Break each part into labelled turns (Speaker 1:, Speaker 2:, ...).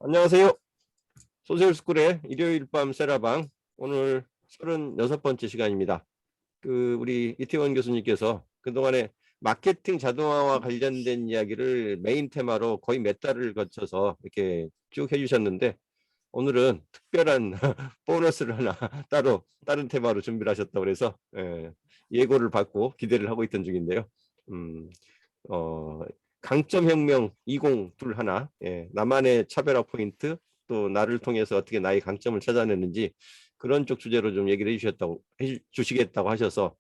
Speaker 1: 안녕하세요. 소설스쿨의 일요일 밤 세라방 오늘 36번째 시간입니다. 우리 이태원 교수님께서 그동안에 마케팅 자동화와 관련된 이야기를 메인 테마로 거의 몇 달을 거쳐서 이렇게 쭉 해주셨는데 오늘은 특별한 보너스를 하나 따로 다른 테마로 준비를 하셨다고 그래서 예고를 받고 기대를 하고 있던 중인데요. 음, 어, 강점혁명 2021 나만의 차별화 포인트 또 나를 통해서 어떻게 나의 강점을 찾아내는지 그런 쪽 주제로 좀 얘기를 해주시겠다고 하셔서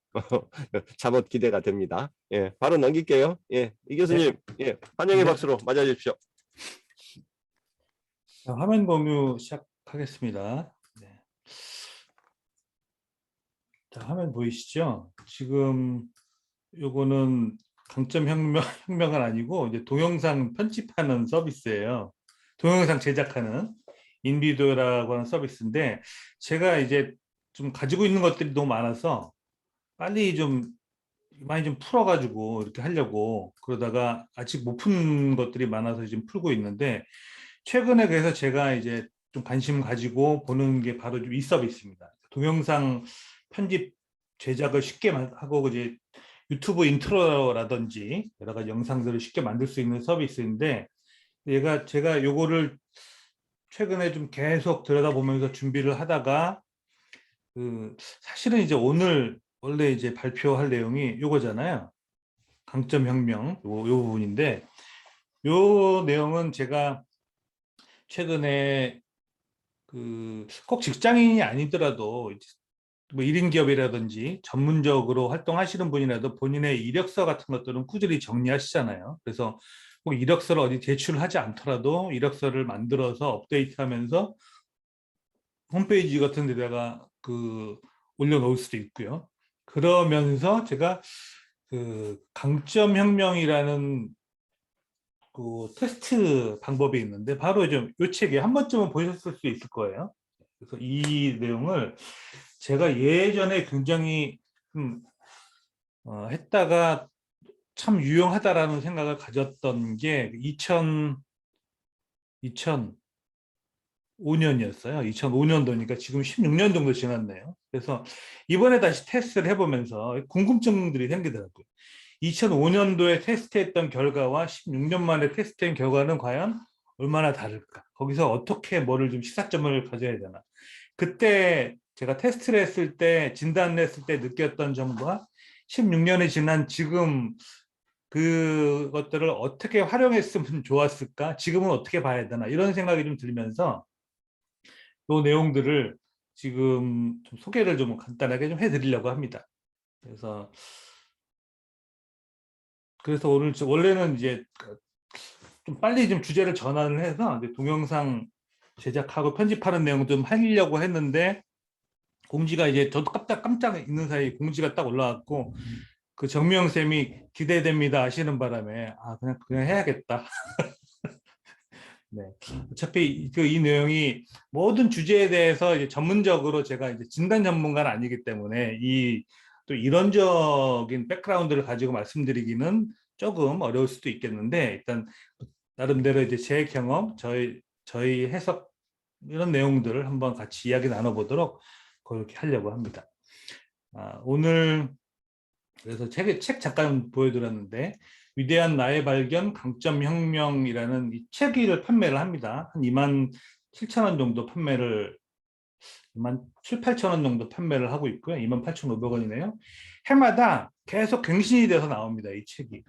Speaker 1: 잠옷 기대가 됩니다. 바로 넘길게요. 이
Speaker 2: 네.
Speaker 1: 교수님, 환영의
Speaker 2: 네.
Speaker 1: 박수로 맞아주십시오.
Speaker 2: 자, 화면 공유 시작하겠습니다. 네. 자, 화면 보이시죠? 지금 요거는 혁명은 아니고 이제 동영상 편집하는 서비스예요. 동영상 제작하는 인비도라고 하는 서비스인데 제가 이제 좀 가지고 있는 것들이 너무 많아서 빨리 좀 많이 좀 풀어가지고 이렇게 하려고 그러다가 아직 못 푼 것들이 많아서 지금 풀고 있는데 최근에 그래서 제가 이제 좀 관심 가지고 보는 게 바로 이 서비스입니다. 동영상 편집 제작을 쉽게 하고 이제 유튜브 인트로라든지 여러 가지 영상들을 쉽게 만들 수 있는 서비스인데 제가 요거를 최근에 좀 계속 들여다보면서 준비를 하다가 사실은 이제 오늘 원래 이제 발표할 내용이 요거잖아요. 강점혁명 요 부분인데 요 내용은 제가 최근에 꼭 직장인이 아니더라도 뭐 1인 기업이라든지 전문적으로 활동하시는 분이라도 본인의 이력서 같은 것들은 꾸준히 정리하시잖아요. 그래서 꼭 이력서를 어디 제출하지 않더라도 이력서를 만들어서 업데이트하면서 홈페이지 같은 데다가 올려놓을 수도 있고요. 그러면서 제가 강점혁명이라는 테스트 방법이 있는데 바로 좀 이 책에 한 번쯤은 보셨을 수 있을 거예요. 그래서 이 내용을 제가 예전에 굉장히 했다가 참 유용하다라는 생각을 가졌던 게 2005년이었어요. 2005년도니까 지금 16년 정도 지났네요. 그래서 이번에 다시 테스트를 해보면서 궁금증들이 생기더라고요. 2005년도에 테스트했던 결과와 16년 만에 테스트한 결과는 과연 얼마나 다를까? 거기서 어떻게 뭐를 좀 시사점을 가져야 되나? 그때 제가 테스트를 했을 때 진단을 했을 때 느꼈던 점과 16년이 지난 지금 그것들을 어떻게 활용했으면 좋았을까? 지금은 어떻게 봐야 되나? 이런 생각이 좀 들면서 이 내용들을 지금 좀 소개를 좀 간단하게 좀 해드리려고 합니다. 그래서 오늘 원래는 이제 좀 빨리 좀 주제를 전환을 해서 동영상 제작하고 편집하는 내용 좀 하려고 했는데 공지가 이제 저도 깜짝 있는 사이 공지가 딱 올라왔고 정미영 쌤이 기대됩니다 하시는 바람에 그냥 해야겠다. 네. 어차피 이 내용이 모든 주제에 대해서 이제 전문적으로 제가 이제 진단 전문가는 아니기 때문에 또 이론적인 백그라운드를 가지고 말씀드리기는 조금 어려울 수도 있겠는데 일단 나름대로 이제 제 경험, 저희 해석 이런 내용들을 한번 같이 이야기 나눠보도록 그렇게 하려고 합니다. 오늘 그래서 책 잠깐 보여드렸는데 위대한 나의 발견 강점혁명이라는 이 책을 판매를 합니다. 한 27,000원 정도 27,000~28,000원 정도 판매를 하고 있고요. 28,500원이네요. 해마다 계속 갱신이 돼서 나옵니다. 이 책이.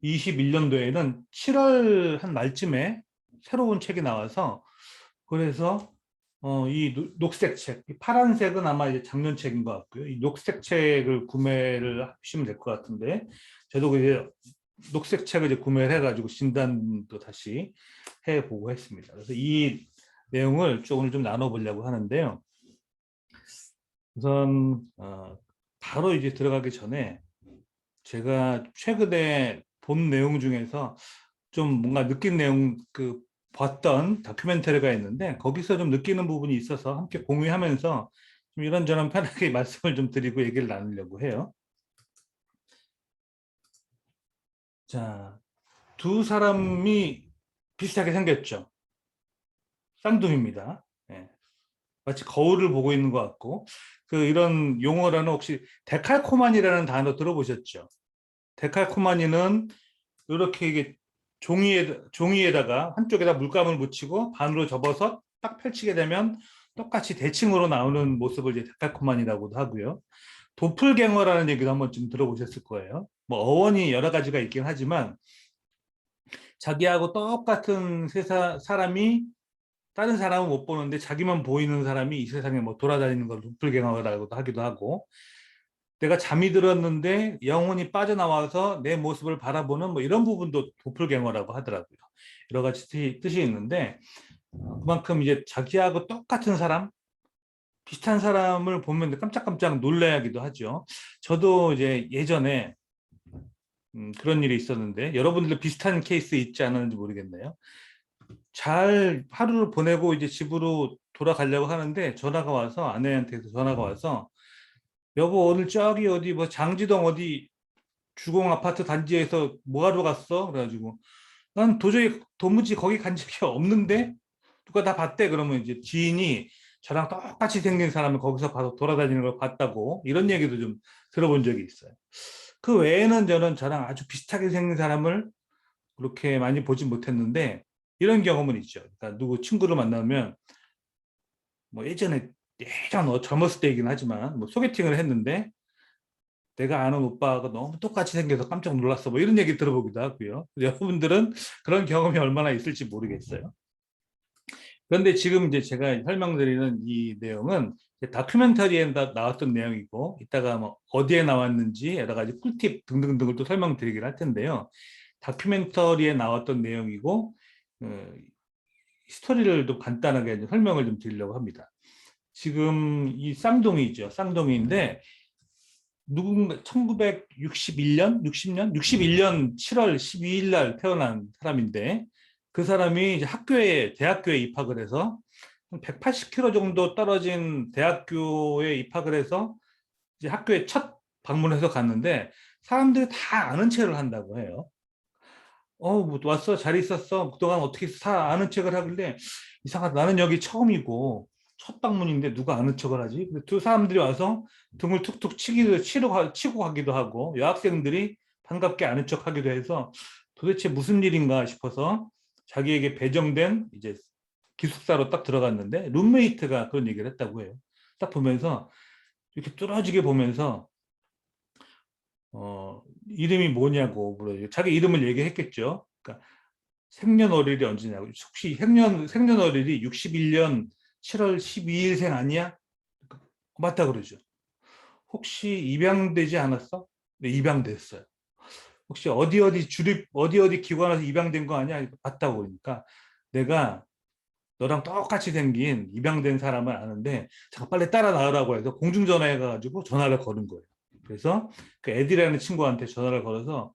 Speaker 2: 2021년도에는 7월 한 말쯤에 새로운 책이 나와서 그래서 이 녹색 책, 이 파란색은 아마 이제 작년 책인 것 같고요. 이 녹색 책을 구매를 하시면 될 것 같은데, 저도 이제 녹색 책을 이제 구매를 해가지고 진단도 다시 해보고 했습니다. 그래서 이 내용을 오늘 좀 나눠보려고 하는데요. 우선 바로 이제 들어가기 전에 제가 최근에 본 내용 중에서 좀 뭔가 느낀 내용 봤던 다큐멘터리가 있는데 거기서 좀 느끼는 부분이 있어서 함께 공유하면서 좀 이런저런 편하게 말씀을 좀 드리고 얘기를 나누려고 해요. 자, 두 사람이 비슷하게 생겼죠. 쌍둥이입니다. 예. 마치 거울을 보고 있는 것 같고 이런 용어라는 혹시 데칼코마니라는 단어 들어보셨죠? 데칼코마니는 이렇게 이게 종이에다가 한쪽에다 물감을 묻히고 반으로 접어서 딱 펼치게 되면 똑같이 대칭으로 나오는 모습을 이제 데칼코마니라고도 하고요. 도플갱어라는 얘기도 한번 좀 들어보셨을 거예요. 뭐 어원이 여러 가지가 있긴 하지만 자기하고 똑같은 사람이 다른 사람은 못 보는데 자기만 보이는 사람이 이 세상에 뭐 돌아다니는 걸 도플갱어라고도 하기도 하고, 내가 잠이 들었는데 영혼이 빠져나와서 내 모습을 바라보는 뭐 이런 부분도 도플갱어라고 하더라고요. 여러 가지 뜻이 있는데 그만큼 이제 자기하고 똑같은 사람, 비슷한 사람을 보면 깜짝깜짝 놀라기도 하죠. 저도 이제 예전에 그런 일이 있었는데 여러분들 비슷한 케이스 있지 않았는지 모르겠네요. 잘 하루를 보내고 이제 집으로 돌아가려고 하는데 전화가 와서, 아내한테서 전화가 와서 여보 오늘 저기 어디 뭐 장지동 어디 주공 아파트 단지에서 뭐 하러 갔어? 그래가지고 난 도무지 거기 간 적이 없는데 누가 다 봤대. 그러면 이제 지인이 저랑 똑같이 생긴 사람을 거기서 봐서 돌아다니는 걸 봤다고, 이런 얘기도 좀 들어본 적이 있어요. 그 외에는 저랑 아주 비슷하게 생긴 사람을 그렇게 많이 보지 못했는데 이런 경험은 있죠. 그러니까 누구 친구를 만나면 뭐 예전 젊었을 때이긴 하지만 뭐 소개팅을 했는데 내가 아는 오빠가 너무 똑같이 생겨서 깜짝 놀랐어, 뭐 이런 얘기 들어보기도 하고요. 여러분들은 그런 경험이 얼마나 있을지 모르겠어요. 그런데 지금 이제 제가 설명드리는 이 내용은 다큐멘터리에 나왔던 내용이고, 이따가 뭐 어디에 나왔는지 여러 가지 꿀팁 등등등을 또 설명드리긴 할 텐데요. 다큐멘터리에 나왔던 내용이고 스토리를 좀 간단하게 설명을 좀 드리려고 합니다. 지금 이 쌍둥이죠. 쌍둥이인데 누군가 1961년, 60년, 61년 7월 12일 날 태어난 사람인데 그 사람이 이제 대학교에 입학을 해서 180km 정도 떨어진 대학교에 입학을 해서 이제 학교에 첫 방문해서 갔는데 사람들이 다 아는 체를 한다고 해요. 뭐 왔어? 잘 있었어? 그동안 어떻게 다 아는 척을 하길래 이상하다. 나는 여기 처음이고 첫 방문인데 누가 아는 척을 하지? 두 사람들이 와서 등을 툭툭 치고 가기도 하고 여학생들이 반갑게 아는 척 하기도 해서 도대체 무슨 일인가 싶어서 자기에게 배정된 이제 기숙사로 딱 들어갔는데 룸메이트가 그런 얘기를 했다고 해요. 딱 보면서 이렇게 뚫어지게 보면서 이름이 뭐냐고 물어요. 자기 이름을 얘기했겠죠. 그러니까 생년월일이 언제냐고. 혹시 생년월일이 61년 7월 12일생 아니야? 맞다 그러죠. 혹시 입양되지 않았어? 네, 입양됐어요. 혹시 어디 기관에서 입양된 거 아니야? 맞다고 그러니까 내가 너랑 똑같이 생긴 입양된 사람을 아는데 잠깐 빨리 따라 나오라고 해서 공중전화해 가지고 전화를 거는 거예요. 그래서 그 에디라는 친구한테 전화를 걸어서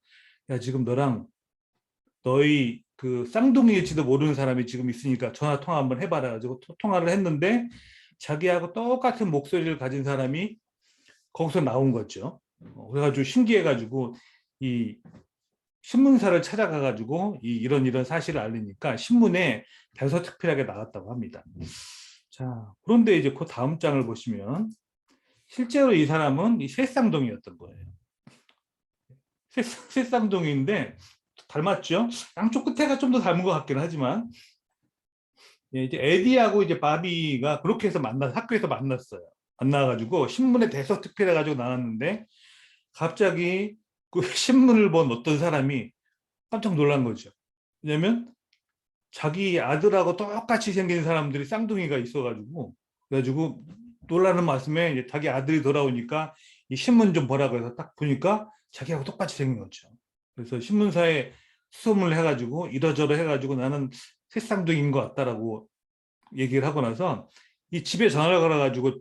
Speaker 2: 야 지금 너희 그 쌍둥이일지도 모르는 사람이 지금 있으니까 전화 통화 한번 해봐라 가지고 통화를 했는데 자기하고 똑같은 목소리를 가진 사람이 거기서 나온 거죠. 그래가지고 신기해가지고 이 신문사를 찾아가가지고 이런 사실을 알리니까 신문에 대서특필하게 나왔다고 합니다. 자, 그런데 이제 그 다음 장을 보시면 실제로 이 사람은 이 셋쌍둥이였던 거예요. 셋쌍둥이인데 닮았죠? 양쪽 끝에가 좀 더 닮은 것 같긴 하지만 이제 에디하고 이제 바비가 그렇게 해서 학교에서 만났어요. 만나가지고 신문에 대서특필해가지고 나왔는데 갑자기 그 신문을 본 어떤 사람이 깜짝 놀란 거죠. 왜냐면 자기 아들하고 똑같이 생긴 사람들이 쌍둥이가 있어가지고 그래가지고 놀라는 말씀에 이제 자기 아들이 돌아오니까 이 신문 좀 보라고 해서 딱 보니까 자기하고 똑같이 생긴 거죠. 그래서 신문사에 수소문을 해가지고 이러저러 해가지고 나는 새쌍둥이인 것 같다라고 얘기를 하고 나서 이 집에 전화를 걸어가지고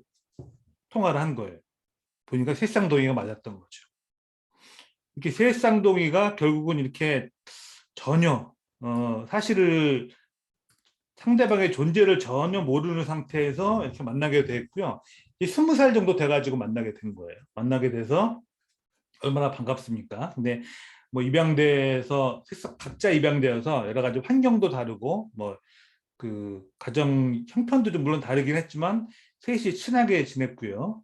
Speaker 2: 통화를 한 거예요. 보니까 새쌍둥이가 맞았던 거죠. 이렇게 새쌍둥이가 결국은 이렇게 전혀 사실을 상대방의 존재를 전혀 모르는 상태에서 이렇게 만나게 됐고요. 20살 정도 돼가지고 만나게 된 거예요. 만나게 돼서 얼마나 반갑습니까? 근데 뭐 입양돼서 각자 입양되어서 여러 가지 환경도 다르고 뭐 그 가정 형편도 좀 물론 다르긴 했지만 셋이 친하게 지냈고요.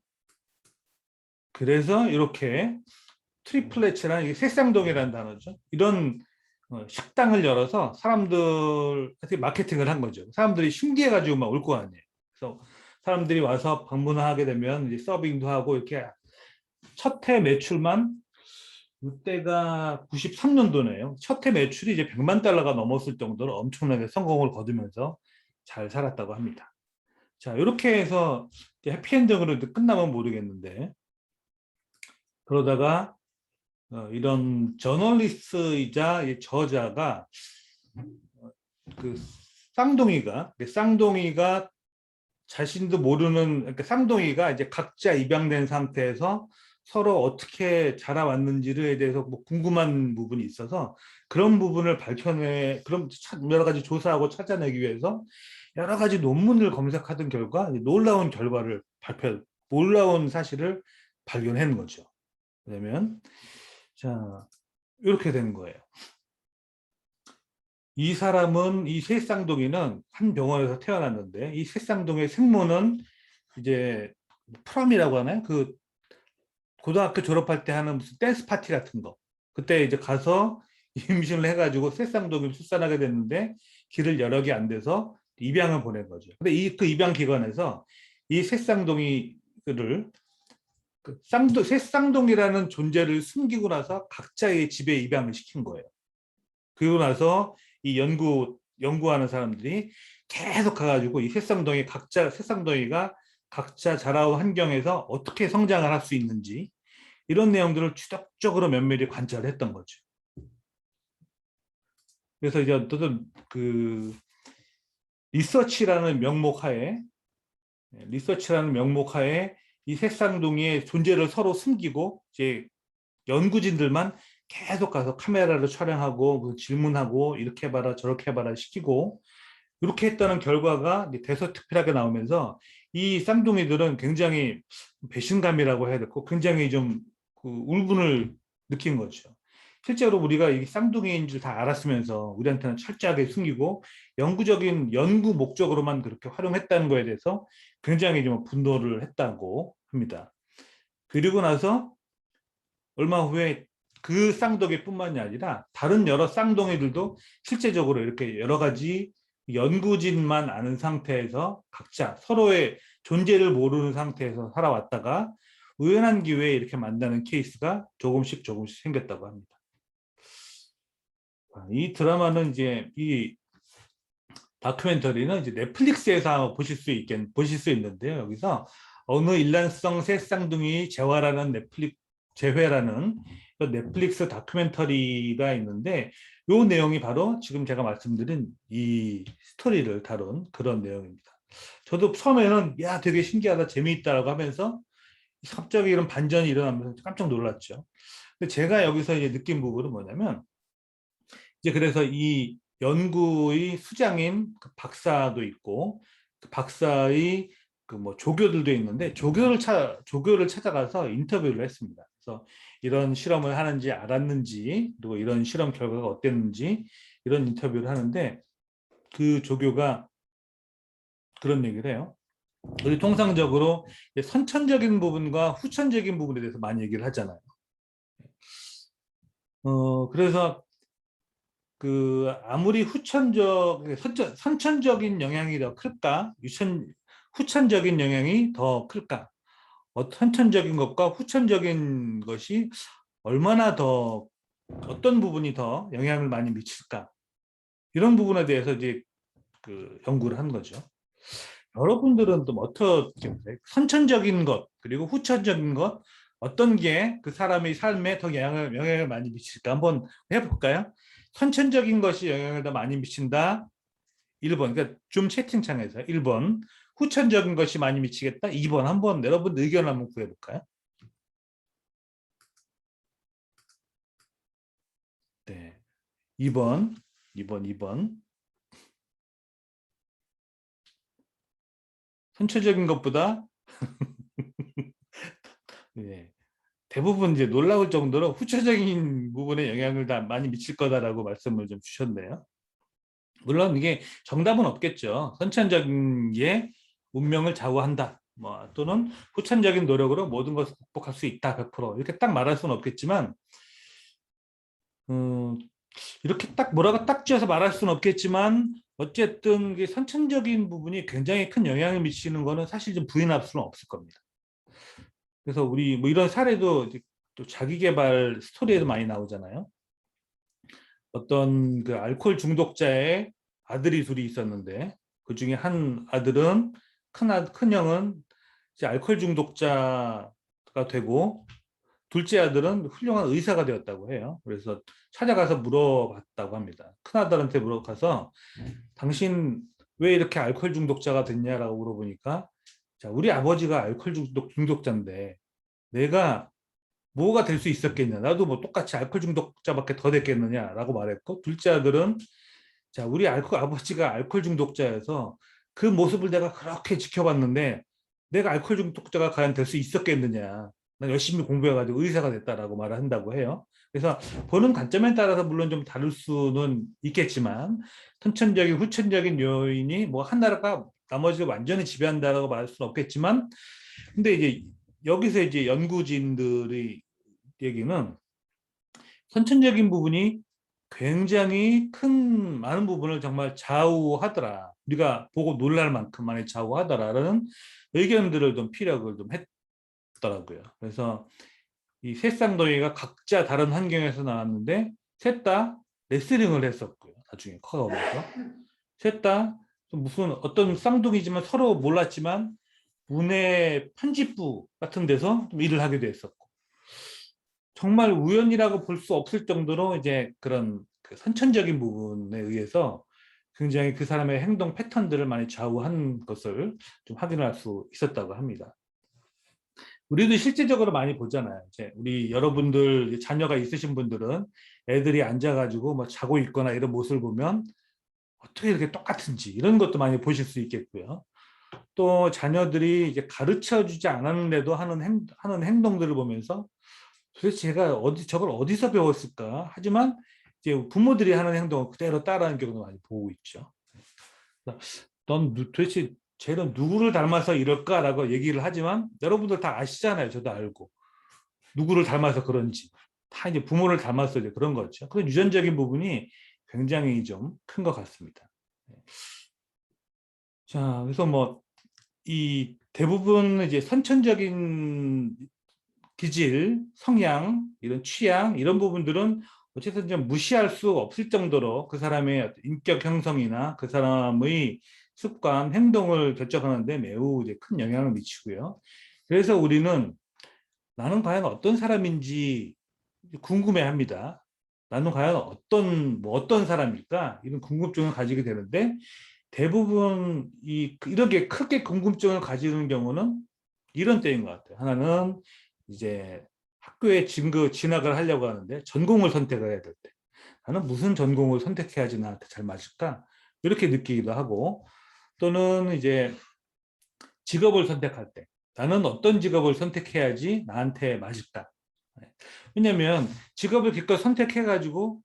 Speaker 2: 그래서 이렇게 트리플렛이라는 새쌍동이라는 단어죠. 이런 식당을 열어서 사람들한테 마케팅을 한 거죠. 사람들이 신기해가지고 막 올 거 아니에요. 그래서 사람들이 와서 방문하게 되면 이제 서빙도 하고 이렇게 첫 해 매출만 이때가 93년도네요. 첫 해 매출이 이제 100만 달러가 넘었을 정도로 엄청나게 성공을 거두면서 잘 살았다고 합니다. 자, 이렇게 해서 해피엔딩으로 끝나면 모르겠는데 그러다가 이런 저널리스트이자 저자가 그 쌍둥이가 자신도 모르는 그러니까 쌍둥이가 이제 각자 입양된 상태에서 서로 어떻게 자라왔는지에 대해서 뭐 궁금한 부분이 있어서 그런 부분을 그럼 여러 가지 조사하고 찾아내기 위해서 여러 가지 논문을 검색하던 결과 놀라운 사실을 발견한 거죠. 그러면 자 이렇게 되는 거예요. 이 새쌍둥이는 한 병원에서 태어났는데 이 새쌍둥이의 생모는 이제 프롬이라고 하나요? 그 고등학교 졸업할 때 하는 무슨 댄스 파티 같은 거. 그때 이제 가서 임신을 해가지고 새쌍둥이를 출산하게 됐는데 길을 여러 개 안 돼서 입양을 보낸 거죠. 근데 그 입양 기관에서 이 새쌍둥이를 새쌍둥이라는 존재를 숨기고 나서 각자의 집에 입양을 시킨 거예요. 그리고 나서 이 연구하는 사람들이 계속 가가지고 이 새쌍둥이가 각자 자라온 환경에서 어떻게 성장을 할 수 있는지 이런 내용들을 추적적으로 면밀히 관찰을 했던 거죠. 그래서 이제 어떤 그 리서치라는 명목하에 이 새쌍둥이의 존재를 서로 숨기고 이제 연구진들만 계속 가서 카메라를 촬영하고 질문하고 이렇게 해봐라 저렇게 해봐라 시키고 이렇게 했다는 결과가 대서특필하게 나오면서 이 쌍둥이들은 굉장히 배신감이라고 해야 될고 굉장히 좀 그 울분을 느낀 거죠. 실제로 우리가 이 쌍둥이인 줄 다 알았으면서 우리한테는 철저하게 숨기고 연구 목적으로만 그렇게 활용했다는 거에 대해서 굉장히 좀 분노를 했다고 합니다. 그리고 나서 얼마 후에 그 쌍둥이뿐만이 아니라 다른 여러 쌍둥이들도 실제적으로 이렇게 여러 가지 연구진만 아는 상태에서 각자 서로의 존재를 모르는 상태에서 살아왔다가 우연한 기회에 이렇게 만나는 케이스가 조금씩 생겼다고 합니다. 이 드라마는 이 다큐멘터리는 이제 넷플릭스에서 보실 수 있는데요. 여기서 어느 일란성 새 쌍둥이 재회라는 넷플릭스 다큐멘터리가 있는데 이 내용이 바로 지금 제가 말씀드린 이 스토리를 다룬 그런 내용입니다. 저도 처음에는 야 되게 신기하다 재미있다라고 하면서 갑자기 이런 반전이 일어나면서 깜짝 놀랐죠. 근데 제가 여기서 이제 느낀 부분은 뭐냐면 이제 그래서 이 연구의 수장인 그 박사도 있고 그 박사의 그 뭐 조교들도 있는데 조교를 찾아가서 인터뷰를 했습니다. 그래서 이런 실험을 하는지 알았는지 그리고 이런 실험 결과가 어땠는지 이런 인터뷰를 하는데 그 조교가 그런 얘기를 해요. 우리 통상적으로 선천적인 부분과 후천적인 부분에 대해서 많이 얘기를 하잖아요. 그래서 그 아무리 선천적인 영향이 더 클까? 후천적인 영향이 더 클까? 선천적인 것과 후천적인 것이 얼마나 더 어떤 부분이 더 영향을 많이 미칠까? 이런 부분에 대해서 이제 그 연구를 한 거죠. 여러분들은 또 어떻게 보세요? 선천적인 것 그리고 후천적인 것 어떤 게 그 사람의 삶에 더 영향을 많이 미칠까 한번 해볼까요? 선천적인 것이 영향을 더 많이 미친다. 1번 그러니까 좀 채팅창에서 1번 후천적인 것이 많이 미치겠다. 2번 한번 여러분 의견 한번 구해볼까요? 네, 2번 선천적인 것보다 네, 대부분 이제 놀라울 정도로 후천적인 부분에 영향을 다 많이 미칠 거다라고 말씀을 좀 주셨네요. 물론 이게 정답은 없겠죠. 선천적인 게 운명을 좌우한다. 뭐 또는 후천적인 노력으로 모든 것을 극복할 수 있다. 100% 이렇게 딱 말할 수는 없겠지만 이렇게 딱 뭐라고 딱 지어서 말할 수는 없겠지만 어쨌든 이게 선천적인 부분이 굉장히 큰 영향을 미치는 거는 사실 좀 부인할 수는 없을 겁니다. 그래서 우리 뭐 이런 사례도 또 자기 개발 스토리에도 많이 나오잖아요. 어떤 그 알코올 중독자의 아들이 둘이 있었는데 그 중에 한 아들은 큰 형은 이제 알코올 중독자가 되고 둘째 아들은 훌륭한 의사가 되었다고 해요. 그래서 찾아가서 물어봤다고 합니다. 큰 아들한테 물어가서 당신 왜 이렇게 알코올 중독자가 됐냐라고 물어보니까 자, 우리 아버지가 알코올 중독자인데 내가 뭐가 될 수 있었겠냐. 나도 뭐 똑같이 알코올 중독자밖에 더 됐겠느냐라고 말했고 둘째 아들은 자, 우리 아버지가 알코올 중독자여서 그 모습을 내가 그렇게 지켜봤는데 내가 알코올 중독자가 과연 될 수 있었겠느냐. 난 열심히 공부해가지고 의사가 됐다라고 말을 한다고 해요. 그래서 보는 관점에 따라서 물론 좀 다를 수는 있겠지만 선천적인 후천적인 요인이 뭐 하나가 나머지를 완전히 지배한다라고 말할 수는 없겠지만 근데 이제 여기서 이제 연구진들의 얘기는 선천적인 부분이 굉장히 많은 부분을 정말 좌우하더라. 우리가 보고 놀랄 만큼 많이 좌우하더라라는 의견들을 좀 피력을 좀 했더라고요. 그래서 이 세 쌍둥이가 각자 다른 환경에서 나왔는데 셋 다 레슬링을 했었고요. 나중에 커가면서 셋 다 무슨 어떤 쌍둥이지만 서로 몰랐지만 문해 편집부 같은 데서 좀 일을 하게 됐었고 정말 우연이라고 볼 수 없을 정도로 이제 그런 그 선천적인 부분에 의해서 굉장히 그 사람의 행동 패턴들을 많이 좌우한 것을 좀 확인할 수 있었다고 합니다. 우리도 실제적으로 많이 보잖아요. 이제 우리 여러분들 자녀가 있으신 분들은 애들이 앉아가지고 뭐 자고 있거나 이런 모습을 보면 어떻게 이렇게 똑같은지 이런 것도 많이 보실 수 있겠고요. 또 자녀들이 이제 가르쳐주지 않았는데도 하는 행동들을 보면서 도대체 제가 저걸 어디서 배웠을까? 하지만 이제 부모들이 하는 행동을 그대로 따라하는 경우도 많이 보고 있죠. 넌 도대체 쟤는 누구를 닮아서 이럴까라고 얘기를 하지만 여러분들 다 아시잖아요. 저도 알고 누구를 닮아서 그런지 다 이제 부모를 닮아서 이제 그런 거죠. 그런 유전적인 부분이 굉장히 좀 큰 것 같습니다. 자, 그래서 뭐 이 대부분 이제 선천적인 기질, 성향, 이런 취향 이런 부분들은 어쨌든 좀 무시할 수 없을 정도로 그 사람의 인격 형성이나 그 사람의 습관, 행동을 결정하는데 매우 이제 큰 영향을 미치고요. 그래서 우리는 나는 과연 어떤 사람인지 궁금해합니다. 나는 과연 어떤 사람일까? 이런 궁금증을 가지게 되는데 대부분 이렇게 크게 궁금증을 가지는 경우는 이런 때인 것 같아요. 하나는 이제 학교에 진학을 하려고 하는데 전공을 선택을 해야 될 때 나는 무슨 전공을 선택해야지 나한테 잘 맞을까? 이렇게 느끼기도 하고 또는 이제 직업을 선택할 때 나는 어떤 직업을 선택해야지 나한테 맞을까? 왜냐하면 직업을 기껏 선택해가지고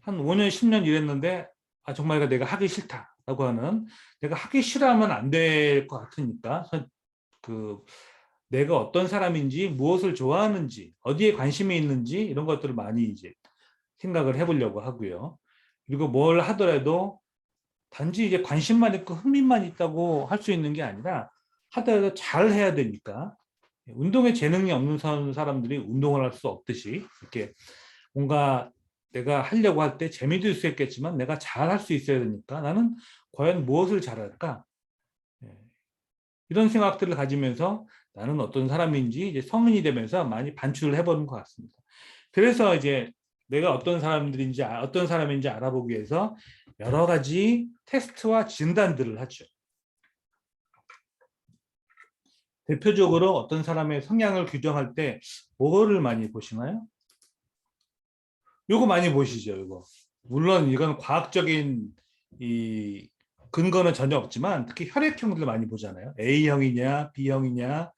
Speaker 2: 한 5년, 10년 일했는데 아 정말 이거 내가 하기 싫다라고 하는 내가 하기 싫어하면 안 될 것 같으니까 그 내가 어떤 사람인지 무엇을 좋아하는지 어디에 관심이 있는지 이런 것들을 많이 이제 생각을 해보려고 하고요. 그리고 뭘 하더라도 단지 이제 관심만 있고 흥미만 있다고 할 수 있는 게 아니라 하더라도 잘 해야 되니까 운동에 재능이 없는 사람들이 운동을 할 수 없듯이 이렇게 뭔가 내가 하려고 할 때 재미도 있을 수 있겠지만 내가 잘 할 수 있어야 되니까 나는 과연 무엇을 잘할까? 이런 생각들을 가지면서 나는 어떤 사람인지 이제 성인이 되면서 많이 반출을 해보는 것 같습니다. 그래서 이제 내가 어떤 사람인지 알아보기 위해서 여러 가지 테스트와 진단들을 하죠. 대표적으로 어떤 사람의 성향을 규정할 때 뭐를 많이 보시나요? 요거 많이 보시죠, 이거. 물론 이건 과학적인 이 근거는 전혀 없지만 특히 혈액형들 많이 보잖아요. A형이냐, B형이냐,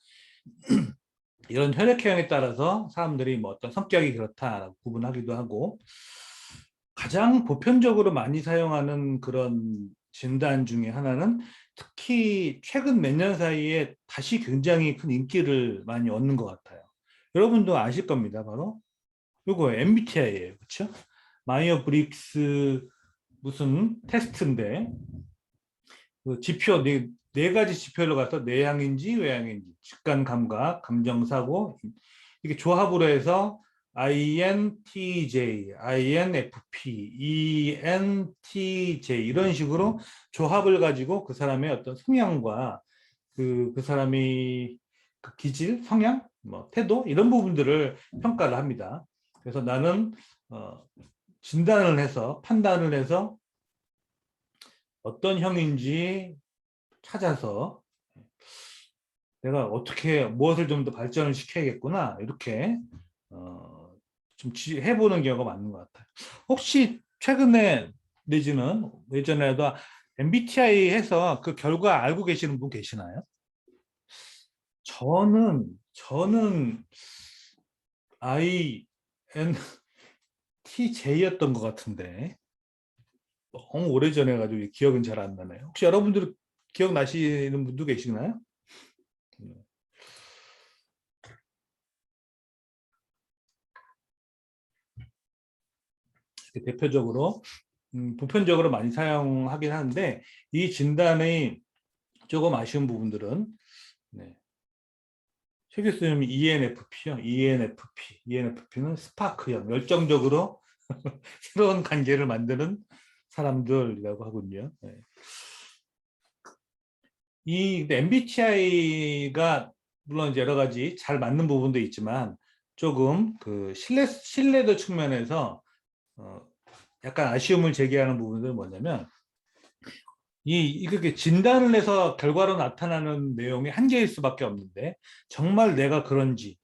Speaker 2: 이런 혈액형에 따라서 사람들이 뭐 어떤 성격이 그렇다라고 구분하기도 하고, 가장 보편적으로 많이 사용하는 그런 진단 중에 하나는 특히 최근 몇 년 사이에 다시 굉장히 큰 인기를 많이 얻는 것 같아요. 여러분도 아실 겁니다. 바로 이거 MBTI예요. 그렇죠? 마이어 브릭스 무슨 테스트인데, 그 지표 네 가지 지표를 가서 내향인지 외향인지, 직관 감각, 감정 사고, 이게 조합으로 해서 INTJ, INFP, ENTJ 이런 식으로 조합을 가지고 그 사람의 어떤 성향과 그 사람이 그 기질, 성향, 뭐 태도 이런 부분들을 평가를 합니다. 그래서 나는 진단을 해서 판단을 해서 어떤 형인지 찾아서 내가 어떻게 무엇을 좀 더 발전을 시켜야겠구나 이렇게 좀 해보는 경우가 맞는 것 같아요. 혹시 최근에 내지는 예전에도 MBTI 해서 그 결과 알고 계시는 분 계시나요? 저는 INTJ였던 것 같은데 너무 오래전에 해가지고 기억은 잘 안 나네요. 혹시 여러분들 기억나시는 분도 계시나요? 대표적으로 보편적으로 많이 사용하긴 하는데 이 진단의 조금 아쉬운 부분들은, 네. 최 교수님이 ENFP요. ENFP는 스파크형, 열정적으로 새로운 관계를 만드는 사람들이라고 하군요. 네. 이 MBTI가 물론 이제 여러 가지 잘 맞는 부분도 있지만 조금 그 신뢰도 측면에서 약간 아쉬움을 제기하는 부분들은 뭐냐면, 이렇게 진단을 해서 결과로 나타나는 내용이 한계일 수밖에 없는데 정말 내가 그런지,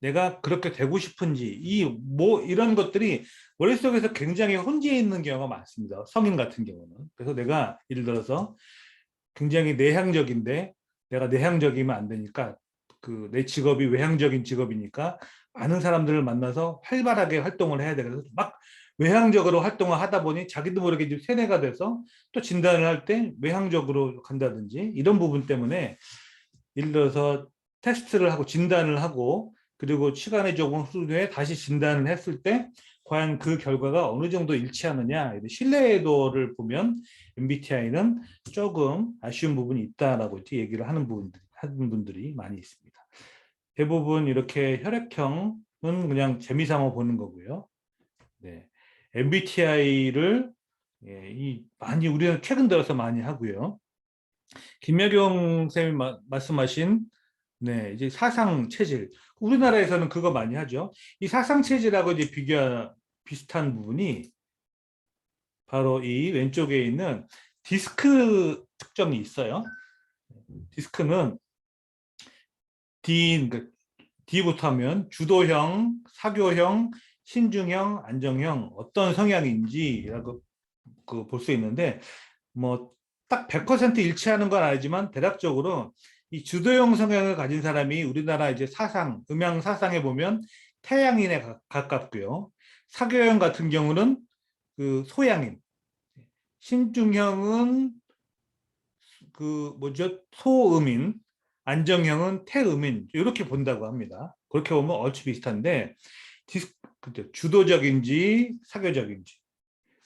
Speaker 2: 내가 그렇게 되고 싶은지 이런 것들이 머릿속에서 굉장히 혼재해 있는 경우가 많습니다. 성인 같은 경우는. 그래서 내가 예를 들어서 굉장히 내향적인데 내가 내향적이면 안 되니까 그 내 직업이 외향적인 직업이니까 많은 사람들을 만나서 활발하게 활동을 해야 돼. 그래서 막 외향적으로 활동을 하다 보니 자기도 모르게 이제 세뇌가 돼서 또 진단을 할 때 외향적으로 간다든지 이런 부분 때문에 예를 들어서 테스트를 하고 진단을 하고 그리고 시간이 조금 후에 다시 진단을 했을 때 과연 그 결과가 어느 정도 일치하느냐, 신뢰도를 보면 MBTI는 조금 아쉬운 부분이 있다라고 얘기를 하는 분들이 많이 있습니다. 대부분 이렇게 혈액형은 그냥 재미삼아 보는 거고요. 네. MBTI를 많이 우리는 최근 들어서 많이 하고요. 김여경 쌤이 말씀하신, 네, 이제 사상 체질. 우리나라에서는 그거 많이 하죠. 이 사상 체질하고 이제 비슷한 부분이 바로 이 왼쪽에 있는 디스크 특정이 있어요. 디스크는 그러니까 D부터 하면 주도형, 사교형, 신중형, 안정형 어떤 성향인지라고 볼 수 있는데, 뭐 딱 100% 일치하는 건 아니지만 대략적으로 이 주도형 성향을 가진 사람이 우리나라 이제 음양 사상에 보면 태양인에 가깝고요. 사교형 같은 경우는 그 소양인, 신중형은 그 뭐죠? 소음인, 안정형은 태음인 이렇게 본다고 합니다. 그렇게 보면 얼추 비슷한데 주도적인지 사교적인지,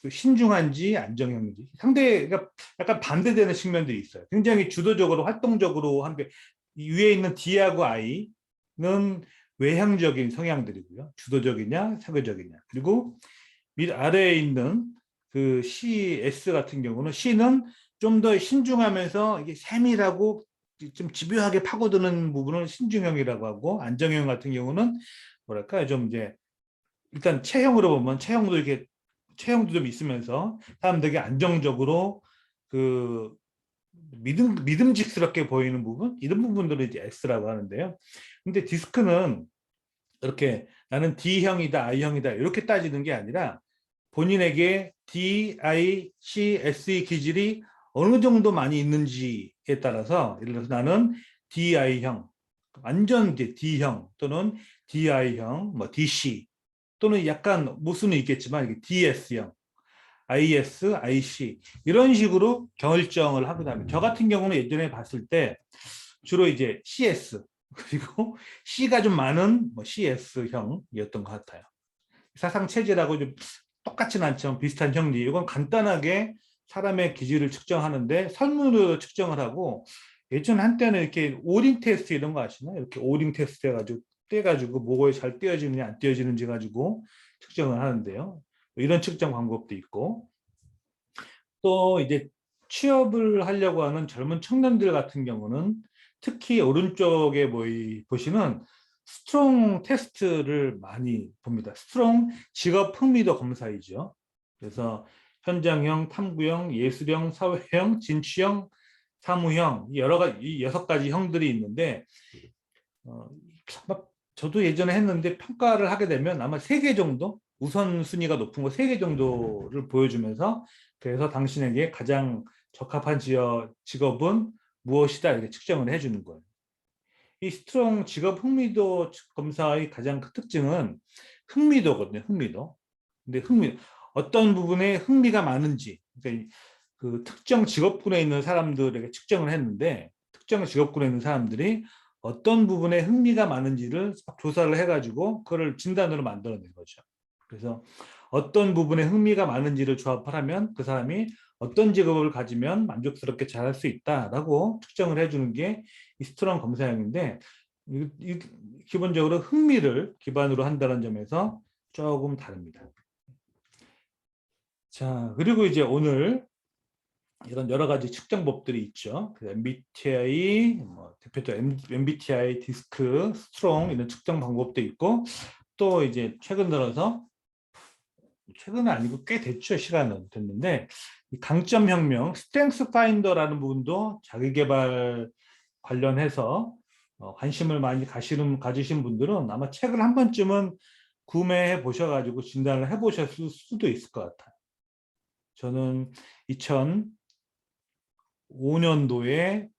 Speaker 2: 신중한지 안정형인지 상대가 약간 반대되는 측면들이 있어요. 굉장히 주도적으로 활동적으로 한 게 위에 있는 D하고 I는 외향적인 성향들이고요. 주도적이냐 사교적이냐. 그리고 아래에 있는 그 C, S 같은 경우는 C는 좀 더 신중하면서 이게 세밀하고 좀 집요하게 파고드는 부분을 신중형이라고 하고, 안정형 같은 경우는 뭐랄까 좀 이제 일단 체형으로 보면 체형도 좀 있으면서 사람들에게 안정적으로 그 믿음직스럽게 보이는 부분, 이런 부분들을 이제 S라고 하는데요. 근데 디스크는 이렇게 나는 D형이다, I형이다 이렇게 따지는 게 아니라 본인에게 D, I, C, S의 기질이 어느 정도 많이 있는지에 따라서, 예를 들어서 나는 DI형, 완전 이제 D형 또는 DI형, 뭐 DC 또는 약간 모순은 있겠지만 이게 DS형, IS, IC 이런 식으로 결정을 하기도 합니다. 저 같은 경우는 예전에 봤을 때 주로 이제 CS 그리고 C가 좀 많은 뭐 CS형이었던 것 같아요. 사상 체제라고 좀 똑같지는 않지만 비슷한 형리. 이건 간단하게 사람의 기질을 측정하는데 설문으로 측정을 하고 예전 한때는 이렇게 오링 테스트 이런 거 아시나요? 이렇게 오링 테스트 해가지고 떼가지고 뭐가 잘 떼어지느냐 안 떼어지는지 가지고 측정을 하는데요. 이런 측정 방법도 있고 또 이제 취업을 하려고 하는 젊은 청년들 같은 경우는 특히 오른쪽에 보시는 스트롱 테스트를 많이 봅니다. 스트롱 직업 흥미도 검사이죠. 그래서 현장형, 탐구형, 예술형, 사회형, 진취형, 사무형 여러 가지 이 6가지 형들이 있는데 저도 예전에 했는데 평가를 하게 되면 아마 3개 정도 우선순위가 높은 거 3개 정도를 보여주면서 그래서 당신에게 가장 적합한 직업은 무엇이다 이렇게 측정을 해주는 거예요. 이 스트롱 직업 흥미도 검사의 가장 큰 특징은 흥미도거든요. 흥미도. 근데 어떤 부분에 흥미가 많은지 그러니까 그 특정 직업군에 있는 사람들에게 측정을 했는데 특정 직업군에 있는 사람들이 어떤 부분에 흥미가 많은지를 조사를 해가지고 그걸 진단으로 만들어낸 거죠. 그래서 어떤 부분에 흥미가 많은지를 조합을 하면 그 사람이 어떤 직업을 가지면 만족스럽게 잘할 수 있다라고 측정을 해주는 게 이 스트롱 검사형인데 기본적으로 흥미를 기반으로 한다는 점에서 조금 다릅니다. 자, 그리고 이제 오늘 이런 여러 가지 측정법들이 있죠. 그 MBTI, 대표적으로 MBTI, 디스크, 스트롱 이런 측정 방법도 있고 또 이제 최근 들어서 최근은 아니고 꽤 됐죠. 시간은 됐는데 강점혁명, 스트렝스 파인더라는 부분도 자기계발 관련해서 관심을 많이 가지신 분들은 아마 책을 한 번쯤은 구매해 보셔가지고 진단을 해보셨을 수도 있을 것 같아요. 저는 2005년도에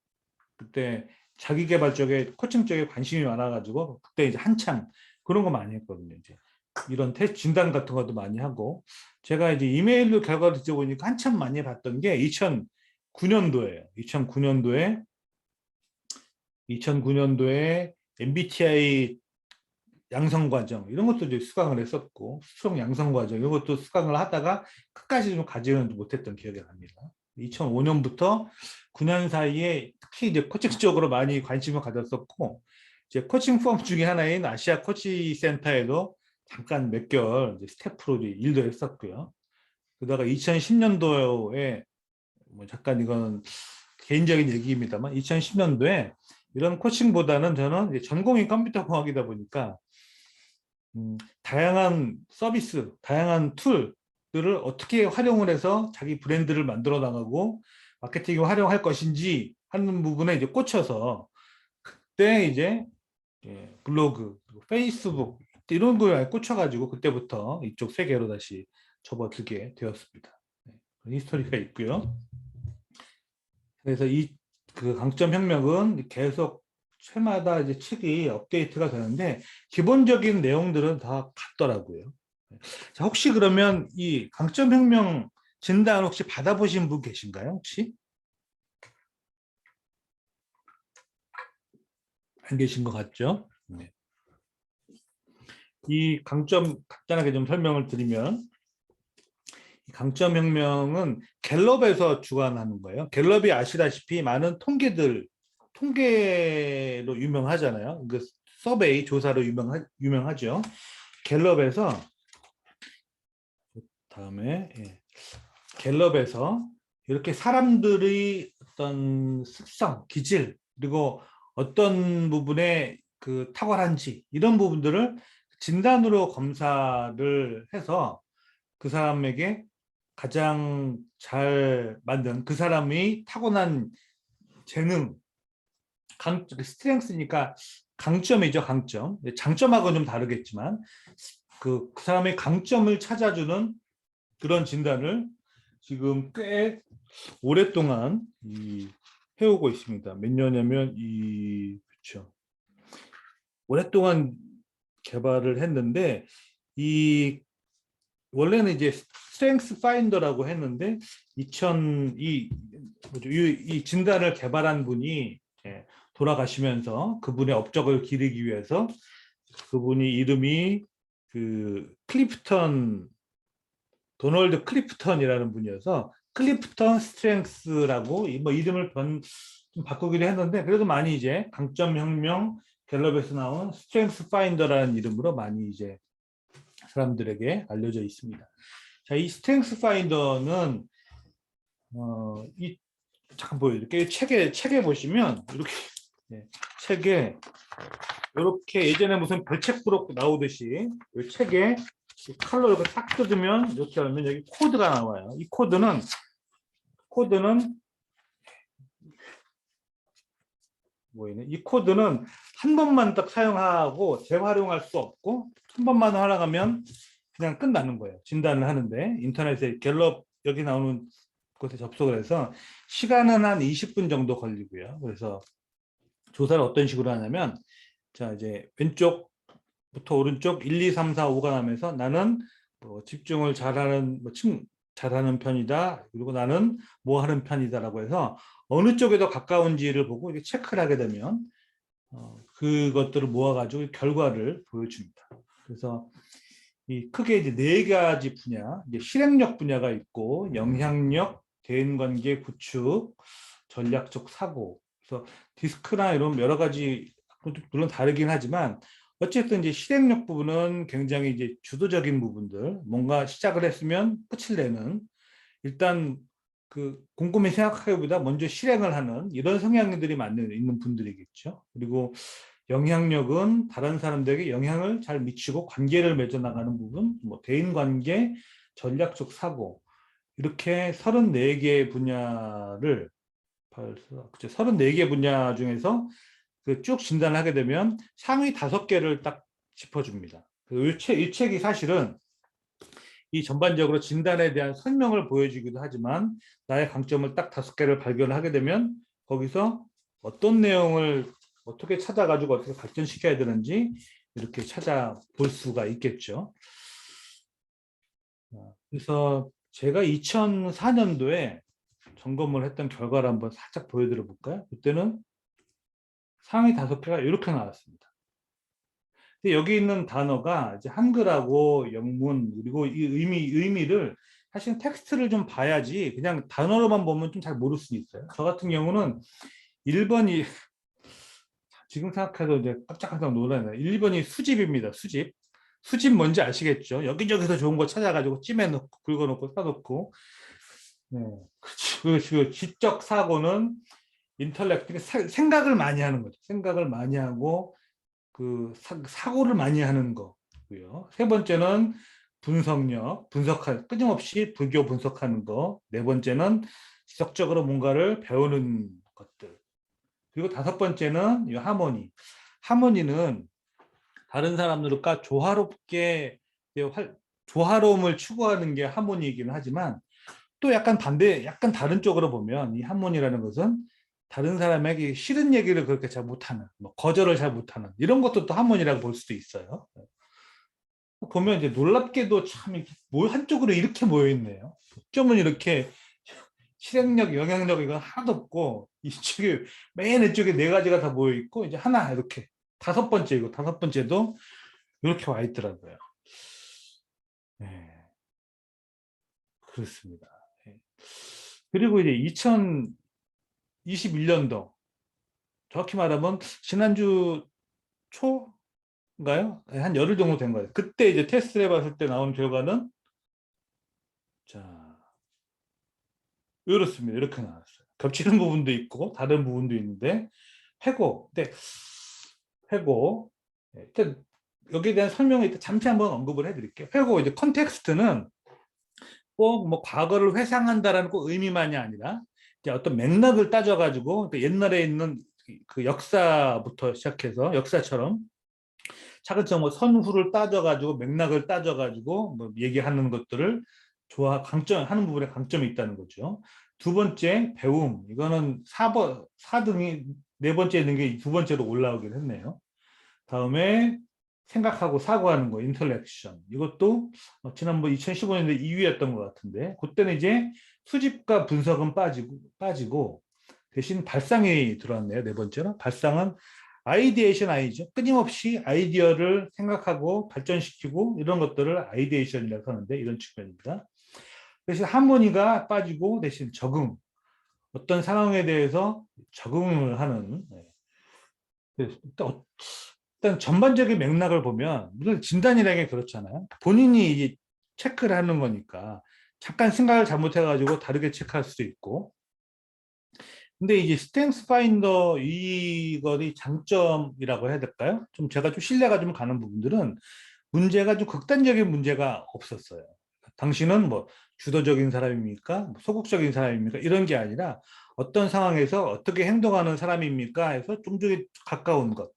Speaker 2: 그때 자기계발 쪽에 코칭 쪽에 관심이 많아가지고 그때 이제 한창 그런 거 많이 했거든요. 이제 이런 테스트 진단 같은 것도 많이 하고 제가 이제 이메일로 결과를 뒤져보니까 한참 많이 봤던 게 2009년도예요. 2009년도에 MBTI 양성 과정 이런 것도 이제 수강을 했었고 스트롱 양성 과정 이런 것도 수강을 하다가 끝까지 좀 가지는 못했던 기억이 납니다. 2005년부터 9년 사이에 특히 이제 코칭 쪽으로 많이 관심을 가졌었고 이제 코칭 펌 중에 하나인 아시아 코치 센터에도 잠깐 몇 개월 스태프로 일도 했었고요. 그러다가 2010년도에 잠깐 이건 개인적인 얘기입니다만 2010년도에 이런 코칭보다는 저는 전공이 컴퓨터 공학이다 보니까 다양한 서비스, 다양한 툴들을 어떻게 활용을 해서 자기 브랜드를 만들어 나가고 마케팅에 활용할 것인지 하는 부분에 이제 꽂혀서 그때 이제 블로그, 페이스북 이런 거에 꽂혀가지고 그때부터 이쪽 세계로 다시 접어들게 되었습니다. 그런 히스토리가 있고요. 그래서 그 강점혁명은 계속 해마다 이제 책이 업데이트가 되는데 기본적인 내용들은 다 같더라고요. 자, 혹시 그러면 이 강점혁명 진단 혹시 받아보신 분 계신가요? 혹시? 안 계신 것 같죠? 네. 이 강점 간단하게 좀 설명을 드리면 강점혁명은 갤럽에서 주관하는 거예요. 갤럽이 아시다시피 많은 통계로 유명하잖아요. 그 서베이 조사로 유명하죠. 갤럽에서 다음에 갤럽에서 이렇게 사람들의 어떤 습성, 기질 그리고 어떤 부분에 그 탁월한지 이런 부분들을 진단으로 검사를 해서 그 사람에게 가장 잘 만든 그 사람이 타고난 재능, 스트렝스니까 강점이죠, 강점. 장점하고는 좀 다르겠지만 그 사람의 강점을 찾아주는 그런 진단을 지금 꽤 오랫동안 해오고 있습니다. 몇 년이냐면 그렇죠. 오랫동안 개발을 했는데 이 원래는 이제 스트렝스 파인더라고 했는데 2002이 진단을 개발한 분이 돌아가시면서 그분의 업적을 기리기 위해서 그분이 이름이 그 도널드 클리프턴이라는 분이어서 클리프턴 스트렝스라고 뭐 이름을 좀 바꾸기로 했는데 그래도 많이 이제 강점혁명 갤럽에서 나온 스트렝스 파인더라는 이름으로 많이 이제 사람들에게 알려져 있습니다. 자, 이 스트렝스 파인더는 이 잠깐 보여드릴게요. 책에 보시면 이렇게 책에 이렇게 예전에 무슨 별책 부록 나오듯이 이 책에 칼로 이렇게 딱 뜯으면 이렇게 하면 여기 코드가 나와요. 이 코드는 뭐이네? 이 코드는 한 번만 딱 사용하고 재활용할 수 없고 한 번만 활용하면 그냥 끝나는 거예요. 진단을 하는데 인터넷에 갤럽 여기 나오는 곳에 접속을 해서 시간은 한 20분 정도 걸리고요. 그래서 조사를 어떤 식으로 하냐면 자 이제 왼쪽부터 오른쪽 1, 2, 3, 4, 5가 나면서 나는 집중을 잘하는 잘하는 편이다. 그리고 나는 뭐 하는 편이다라고 해서 어느 쪽에 더 가까운지를 보고 이렇게 체크를 하게 되면 그것들을 모아가지고 결과를 보여줍니다. 그래서 이 크게 이제 네 가지 분야, 이제 실행력 분야가 있고 영향력, 대인관계 구축, 전략적 사고. 그래서 디스크나 이런 여러 가지 물론 다르긴 하지만 어쨌든 이제 실행력 부분은 굉장히 이제 주도적인 부분들, 뭔가 시작을 했으면 끝을 내는 일단 그 곰곰이 생각하기보다 먼저 실행을 하는 이런 성향들이 있는 분들이겠죠. 그리고 영향력은 다른 사람들에게 영향을 잘 미치고 관계를 맺어나가는 부분, 뭐 대인관계, 전략적 사고 이렇게 34개 분야를 34개 분야 중에서 쭉 진단을 하게 되면 상위 5개를 딱 짚어줍니다. 이 책이 사실은 이 전반적으로 진단에 대한 설명을 보여주기도 하지만 나의 강점을 딱 5개를 발견하게 되면 거기서 어떤 내용을 어떻게 찾아가지고 어떻게 발전시켜야 되는지 이렇게 찾아볼 수가 있겠죠. 그래서 제가 2004년도에 점검을 했던 결과를 한번 살짝 보여드려 볼까요? 그때는 상위 5개가 이렇게 나왔습니다. 근데 여기 있는 단어가 이제 한글하고 영문 그리고 이 의미를 사실 텍스트를 좀 봐야지 그냥 단어로만 보면 좀 잘 모를 수 있어요. 저 같은 경우는 1번이 지금 생각해도 이제 깜짝깜짝 놀라네요. 1번이 수집입니다. 수집 뭔지 아시겠죠? 여기저기서 좋은 거 찾아가지고 찜해놓고 긁어놓고 사놓고 네. 그리고 지적 사고는 인텔렉트 생각을 많이 하는 거죠. 생각을 많이 하고 그 사고를 많이 하는 거고요. 세 번째는 분석력, 끊임없이 분석하는 거. 네 번째는 지속적으로 뭔가를 배우는 것들. 그리고 5번째는 이 하모니. 하모니는 다른 사람들과 조화로움을 추구하는 게 하모니이기는 하지만 또 약간 다른 쪽으로 보면 이 하모니라는 것은 다른 사람에게 싫은 얘기를 그렇게 잘 못하는, 뭐 거절을 잘 못하는 이런 것도 또 하모니라고 볼 수도 있어요. 보면 이제 놀랍게도 참 한쪽으로 이렇게 모여 있네요. 점은 이렇게 실행력, 영향력 이건 하나도 없고 이쪽에 맨 이쪽에 4가지가 다 모여 있고 이제 하나 이렇게 5번째이고 5번째도 이렇게 와 있더라고요. 네, 그렇습니다. 네. 그리고 이제 2021년도 정확히 말하면 지난주 초인가요? 네, 한 열흘 정도 된 거예요. 그때 이제 테스트를 해봤을 때 나온 결과는 자 이렇습니다. 이렇게 나왔어요. 겹치는 부분도 있고 다른 부분도 있는데 회고 일단 여기에 대한 설명을 일단 잠시 한번 언급을 해드릴게요. 회고 이제 컨텍스트는 꼭 뭐 과거를 회상한다라는 꼭 의미만이 아니라 이제 어떤 맥락을 따져가지고 옛날에 있는 그 역사부터 시작해서 역사처럼 차근차근 뭐 선후를 따져가지고 맥락을 따져가지고 뭐 얘기하는 것들을 강점하는 부분에 강점이 있다는 거죠. 2번째 배움 이거는 4등이 4번째 있는 게 2번째로 올라오긴 했네요. 다음에 생각하고 사고하는 거, 인터랙션. 이것도 지난번 2015년에 2위였던 것 같은데, 그때는 이제 수집과 분석은 빠지고 대신 발상이 들어왔네요. 네 번째로. 발상은 아이디에이션 아이죠. 끊임없이 아이디어를 생각하고 발전시키고 이런 것들을 아이디에이션이라고 하는데 이런 측면입니다. 대신 하모니가 빠지고 대신 적응, 어떤 상황에 대해서 적응을 하는. 일단 전반적인 맥락을 보면 물론 진단이라는 게 그렇잖아요. 본인이 이제 체크를 하는 거니까 잠깐 생각을 잘못해가지고 다르게 체크할 수도 있고. 근데 이제 스트렝스 파인더 이것이 장점이라고 해야 될까요? 좀 제가 좀 신뢰가 좀 가는 부분들은 문제가 좀 극단적인 문제가 없었어요. 당신은 뭐 주도적인 사람입니까? 뭐 소극적인 사람입니까? 이런 게 아니라 어떤 상황에서 어떻게 행동하는 사람입니까? 해서 좀 더 가까운 것.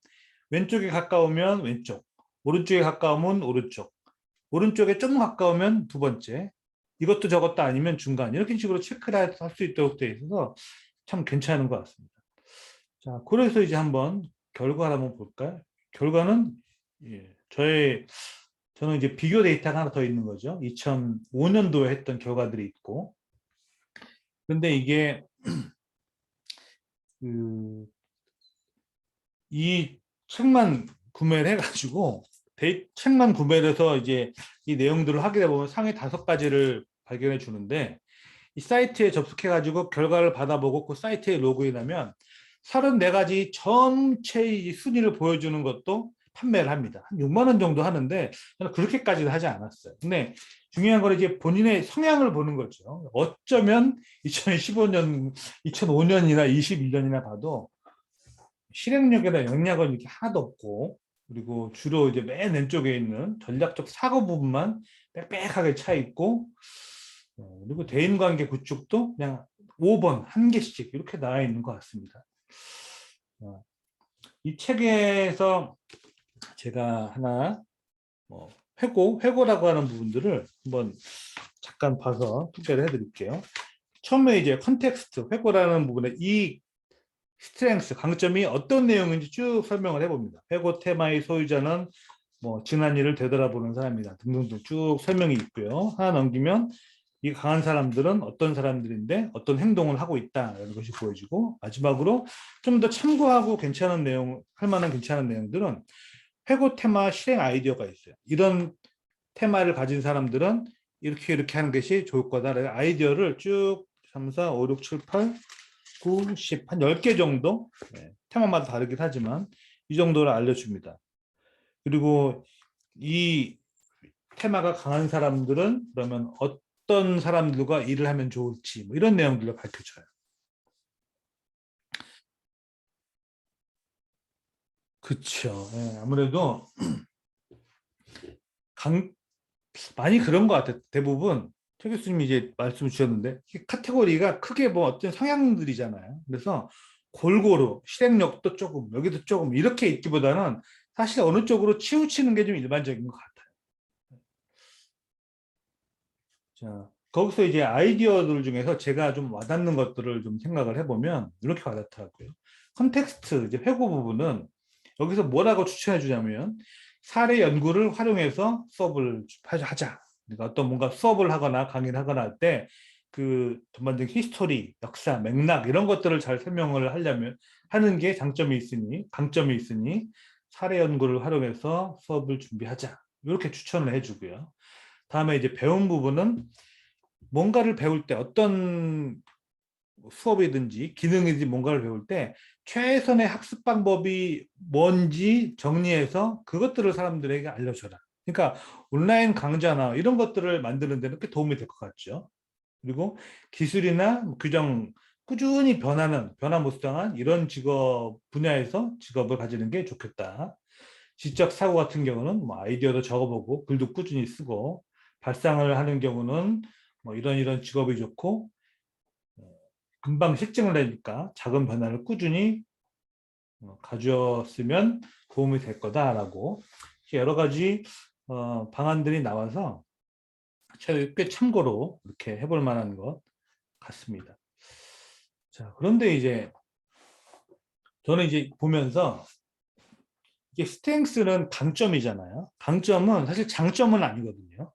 Speaker 2: 왼쪽에 가까우면 왼쪽, 오른쪽에 가까우면 오른쪽, 오른쪽에 좀 가까우면 두 번째, 이것도 저것도 아니면 중간, 이렇게 식으로 체크를 할 수 있도록 되어 있어서 참 괜찮은 것 같습니다. 자, 그래서 이제 한번 결과를 한번 볼까요? 결과는 저는 이제 비교 데이터가 하나 더 있는 거죠. 2005년도에 했던 결과들이 있고, 근데 이게 이 책만 구매를 해가지고 책만 구매를 해서 이제 이 내용들을 하게 되면 상위 5가지를 발견해 주는데, 이 사이트에 접속해가지고 결과를 받아보고 그 사이트에 로그인하면 34가지 전체의 순위를 보여주는 것도 판매를 합니다. 한 6만 원 정도 하는데 저는 그렇게까지는 하지 않았어요. 근데 중요한 건 이제 본인의 성향을 보는 거죠. 어쩌면 2015년, 2005년이나 21년이나 봐도 실행력이나 영향은 이렇게 하나도 없고, 그리고 주로 이제 맨 왼쪽에 있는 전략적 사고 부분만 빽빽하게 차 있고, 그리고 대인관계 구축도 그냥 5번 한 개씩 이렇게 나와 있는 것 같습니다. 이 책에서 제가 하나 회고라고 하는 부분들을 한번 잠깐 봐서 소개를 해드릴게요. 처음에 이제 컨텍스트, 회고라는 부분에 이 스트렝스, 강점이 어떤 내용인지 쭉 설명을 해봅니다. 회고 테마의 소유자는 뭐 지난 일을 되돌아보는 사람이다 등등등 쭉 설명이 있고요. 하나 넘기면 이 강한 사람들은 어떤 사람들인데 어떤 행동을 하고 있다라는 것이 보여지고, 마지막으로 좀 더 참고하고 괜찮은 내용, 할 만한 괜찮은 내용들은 회고 테마 실행 아이디어가 있어요. 이런 테마를 가진 사람들은 이렇게 하는 것이 좋을 거다. 아이디어를 쭉 3, 4, 5, 6, 7, 8, 9, 10, 한 10개 정도, 테마마다 다르긴 하지만 이 정도를 알려줍니다. 그리고 이 테마가 강한 사람들은 그러면 어떤 사람들과 일을 하면 좋을지 뭐 이런 내용들을 밝혀줘요. 그렇죠. 아무래도 많이 그런 것 같아요. 대부분 최 교수님이 이제 말씀 주셨는데 카테고리가 크게 뭐 어떤 성향들이잖아요. 그래서 골고루 실행력도 조금 여기도 조금 이렇게 있기보다는 사실 어느 쪽으로 치우치는 게 좀 일반적인 것 같아요. 자, 거기서 이제 아이디어들 중에서 제가 좀 와닿는 것들을 좀 생각을 해보면 이렇게 와닿더라고요. 컨텍스트, 이제 회고 부분은 여기서 뭐라고 추천해 주냐면 사례 연구를 활용해서 수업을 하자. 그러니까 어떤 뭔가 수업을 하거나 강의를 하거나 할 때 그 전반적인 히스토리, 역사, 맥락 이런 것들을 잘 설명을 하려면 하는 게 강점이 있으니 사례 연구를 활용해서 수업을 준비하자. 이렇게 추천을 해주고요. 다음에 이제 배운 부분은 뭔가를 배울 때 어떤 수업이든지 기능이든지 뭔가를 배울 때 최선의 학습 방법이 뭔지 정리해서 그것들을 사람들에게 알려줘라. 그러니까 온라인 강좌나 이런 것들을 만드는 데는 꽤 도움이 될 것 같죠. 그리고 기술이나 규정 꾸준히 변화무쌍한 이런 직업 분야에서 직업을 가지는 게 좋겠다. 지적 사고 같은 경우는 뭐 아이디어도 적어보고 글도 꾸준히 쓰고, 발상을 하는 경우는 뭐 이런 직업이 좋고, 금방 실증을 내니까 작은 변화를 꾸준히 가져쓰면 도움이 될 거다라고 여러 가지 방안들이 나와서 꽤 참고로 이렇게 해볼 만한 것 같습니다. 자, 그런데 이제 저는 이제 보면서 이게 스트렝스는 강점이잖아요. 강점은 사실 장점은 아니거든요.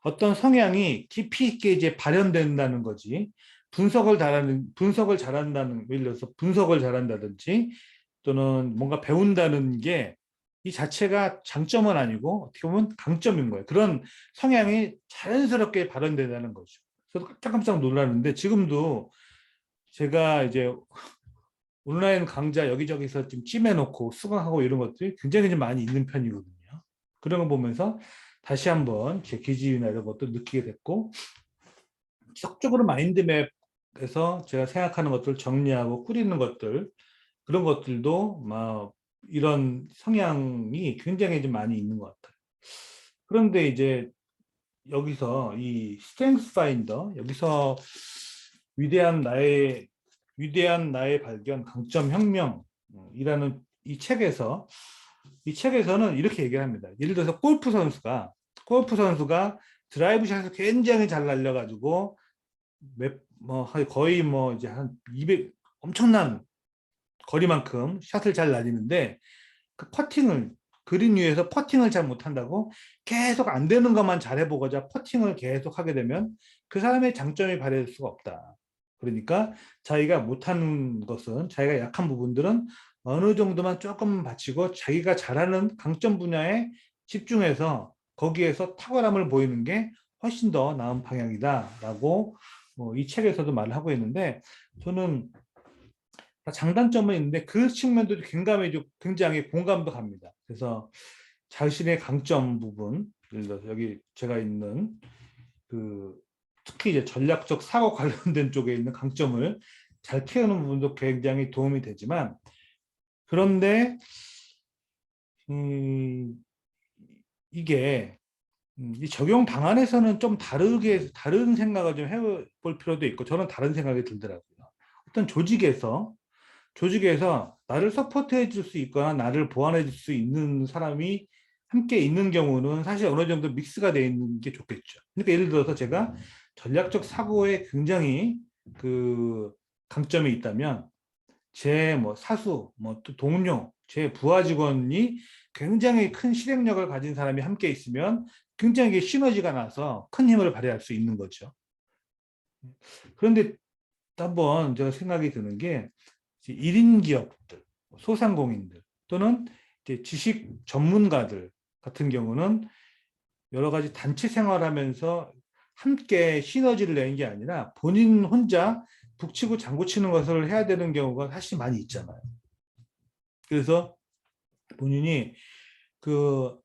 Speaker 2: 어떤 성향이 깊이 있게 이제 발현된다는 거지. 분석을 잘한다는, 예를 들어서 분석을 잘한다든지 또는 뭔가 배운다는 게 이 자체가 장점은 아니고 어떻게 보면 강점인 거예요. 그런 성향이 자연스럽게 발현된다는 거죠. 저도 깜짝깜짝 놀랐는데 지금도 제가 이제 온라인 강좌 여기저기서 좀 찜해놓고 수강하고 이런 것들이 굉장히 좀 많이 있는 편이거든요. 그런 거 보면서 다시 한번 제 기질이나 이런 것도 느끼게 됐고, 지속적으로 마인드맵에서 제가 생각하는 것들 정리하고 꾸리는 것들, 그런 것들도 막 이런 성향이 굉장히 좀 많이 있는 것 같아요. 그런데 이제 여기서 이 스트렝스 파인더, 여기서 위대한 나의 발견, 강점 혁명이라는 이 책에서는 이렇게 얘기합니다. 예를 들어서 골프 선수가 드라이브 샷을 굉장히 잘 날려가지고 거의 뭐 이제 한 200 엄청난 거리만큼 샷을 잘 날리는데 그 그린 위에서 퍼팅을 잘 못한다고 계속 안 되는 것만 잘해보고자 퍼팅을 계속 하게 되면 그 사람의 장점이 발휘될 수가 없다. 그러니까 자기가 못하는 것은, 자기가 약한 부분들은 어느 정도만 조금 바치고 자기가 잘하는 강점 분야에 집중해서 거기에서 탁월함을 보이는 게 훨씬 더 나은 방향이다라고 이 책에서도 말을 하고 있는데, 저는 장단점은 있는데 그 측면도 굉장히 공감도 갑니다. 그래서 자신의 강점 부분, 예를 들어서 여기 제가 있는 그 특히 이제 전략적 사고 관련된 쪽에 있는 강점을 잘 키우는 부분도 굉장히 도움이 되지만, 그런데 이게 이 적용 방안에서는 좀 다른 생각을 좀 해볼 필요도 있고, 저는 다른 생각이 들더라고요. 어떤 조직에서 나를 서포트해 줄 수 있거나 나를 보완해 줄 수 있는 사람이 함께 있는 경우는 사실 어느 정도 믹스가 되어 있는 게 좋겠죠. 그러니까 예를 들어서 제가 전략적 사고에 굉장히 그 강점이 있다면 제 뭐 사수, 뭐 또 동료, 제 부하 직원이 굉장히 큰 실행력을 가진 사람이 함께 있으면 굉장히 시너지가 나서 큰 힘을 발휘할 수 있는 거죠. 그런데 한번 제가 생각이 드는 게 1인 기업들, 소상공인들 또는 이제 지식 전문가들 같은 경우는 여러 가지 단체 생활하면서 함께 시너지를 내는 게 아니라 본인 혼자 북치고 장구치는 것을 해야 되는 경우가 사실 많이 있잖아요. 그래서 본인이 그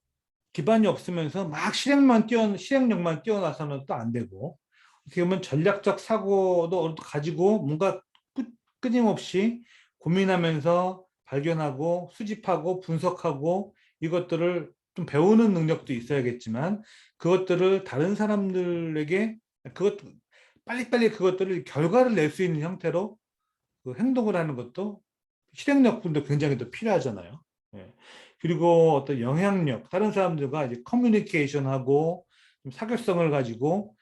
Speaker 2: 기반이 없으면서 막 실행력만 뛰어나서는 또 안 되고, 어떻게 보면 전략적 사고도 가지고 뭔가 끊임없이 고민하면서 발견하고 수집하고 분석하고 이것들을 좀 배우는 능력도 있어야겠지만, 그것들을 다른 사람들에게 빨리빨리 그것들을 결과를 낼 수 있는 형태로 그 행동을 하는 것도 실행력분도 굉장히 더 필요하잖아요. 예. 그리고 어떤 영향력, 다른 사람들과 이제 커뮤니케이션하고 좀 사교성을 가지고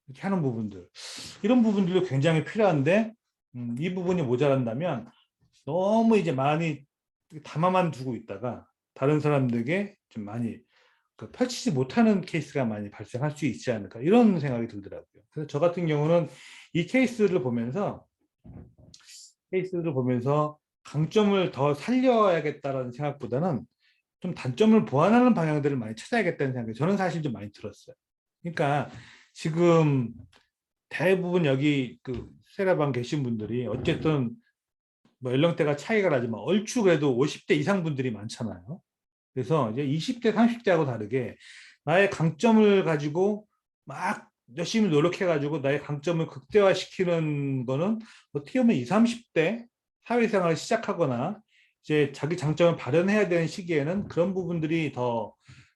Speaker 2: 이렇게 하는 부분들, 이런 부분들도 굉장히 필요한데, 이 부분이 모자란다면 너무 이제 많이 담아만 두고 있다가 다른 사람들에게 좀 많이 펼치지 못하는 케이스가 많이 발생할 수 있지 않을까, 이런 생각이 들더라고요. 그래서 저 같은 경우는 이 케이스를 보면서 강점을 더 살려야겠다라는 생각보다는 좀 단점을 보완하는 방향들을 많이 찾아야겠다는 생각이 저는 사실 좀 많이 들었어요. 그러니까 지금 대부분 여기 그 세라방 계신 분들이 어쨌든 뭐 연령대가 차이가 나지만 얼추 그래도 50대 이상 분들이 많잖아요. 그래서 이제 20대, 30대하고 다르게 나의 강점을 가지고 막 열심히 노력해가지고 나의 강점을 극대화시키는 거는 어떻게 보면 20, 30대 사회생활을 시작하거나 이제 자기 장점을 발현해야 되는 시기에는 그런 부분들이 더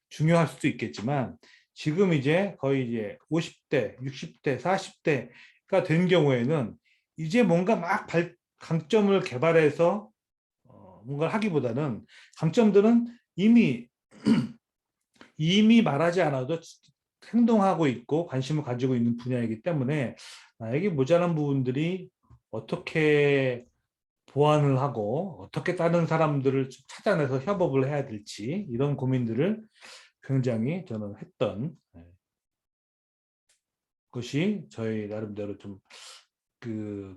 Speaker 2: 중요할 수도 있겠지만, 지금 이제 거의 이제 50대, 60대, 40대가 된 경우에는 이제 뭔가 강점을 개발해서 뭔가를 하기보다는 강점들은 이미 말하지 않아도 행동하고 있고 관심을 가지고 있는 분야이기 때문에 나에게 모자란 부분들이 어떻게 보완을 하고 어떻게 다른 사람들을 찾아내서 협업을 해야 될지 이런 고민들을 굉장히 저는 했던 것이 저희 나름대로 좀 그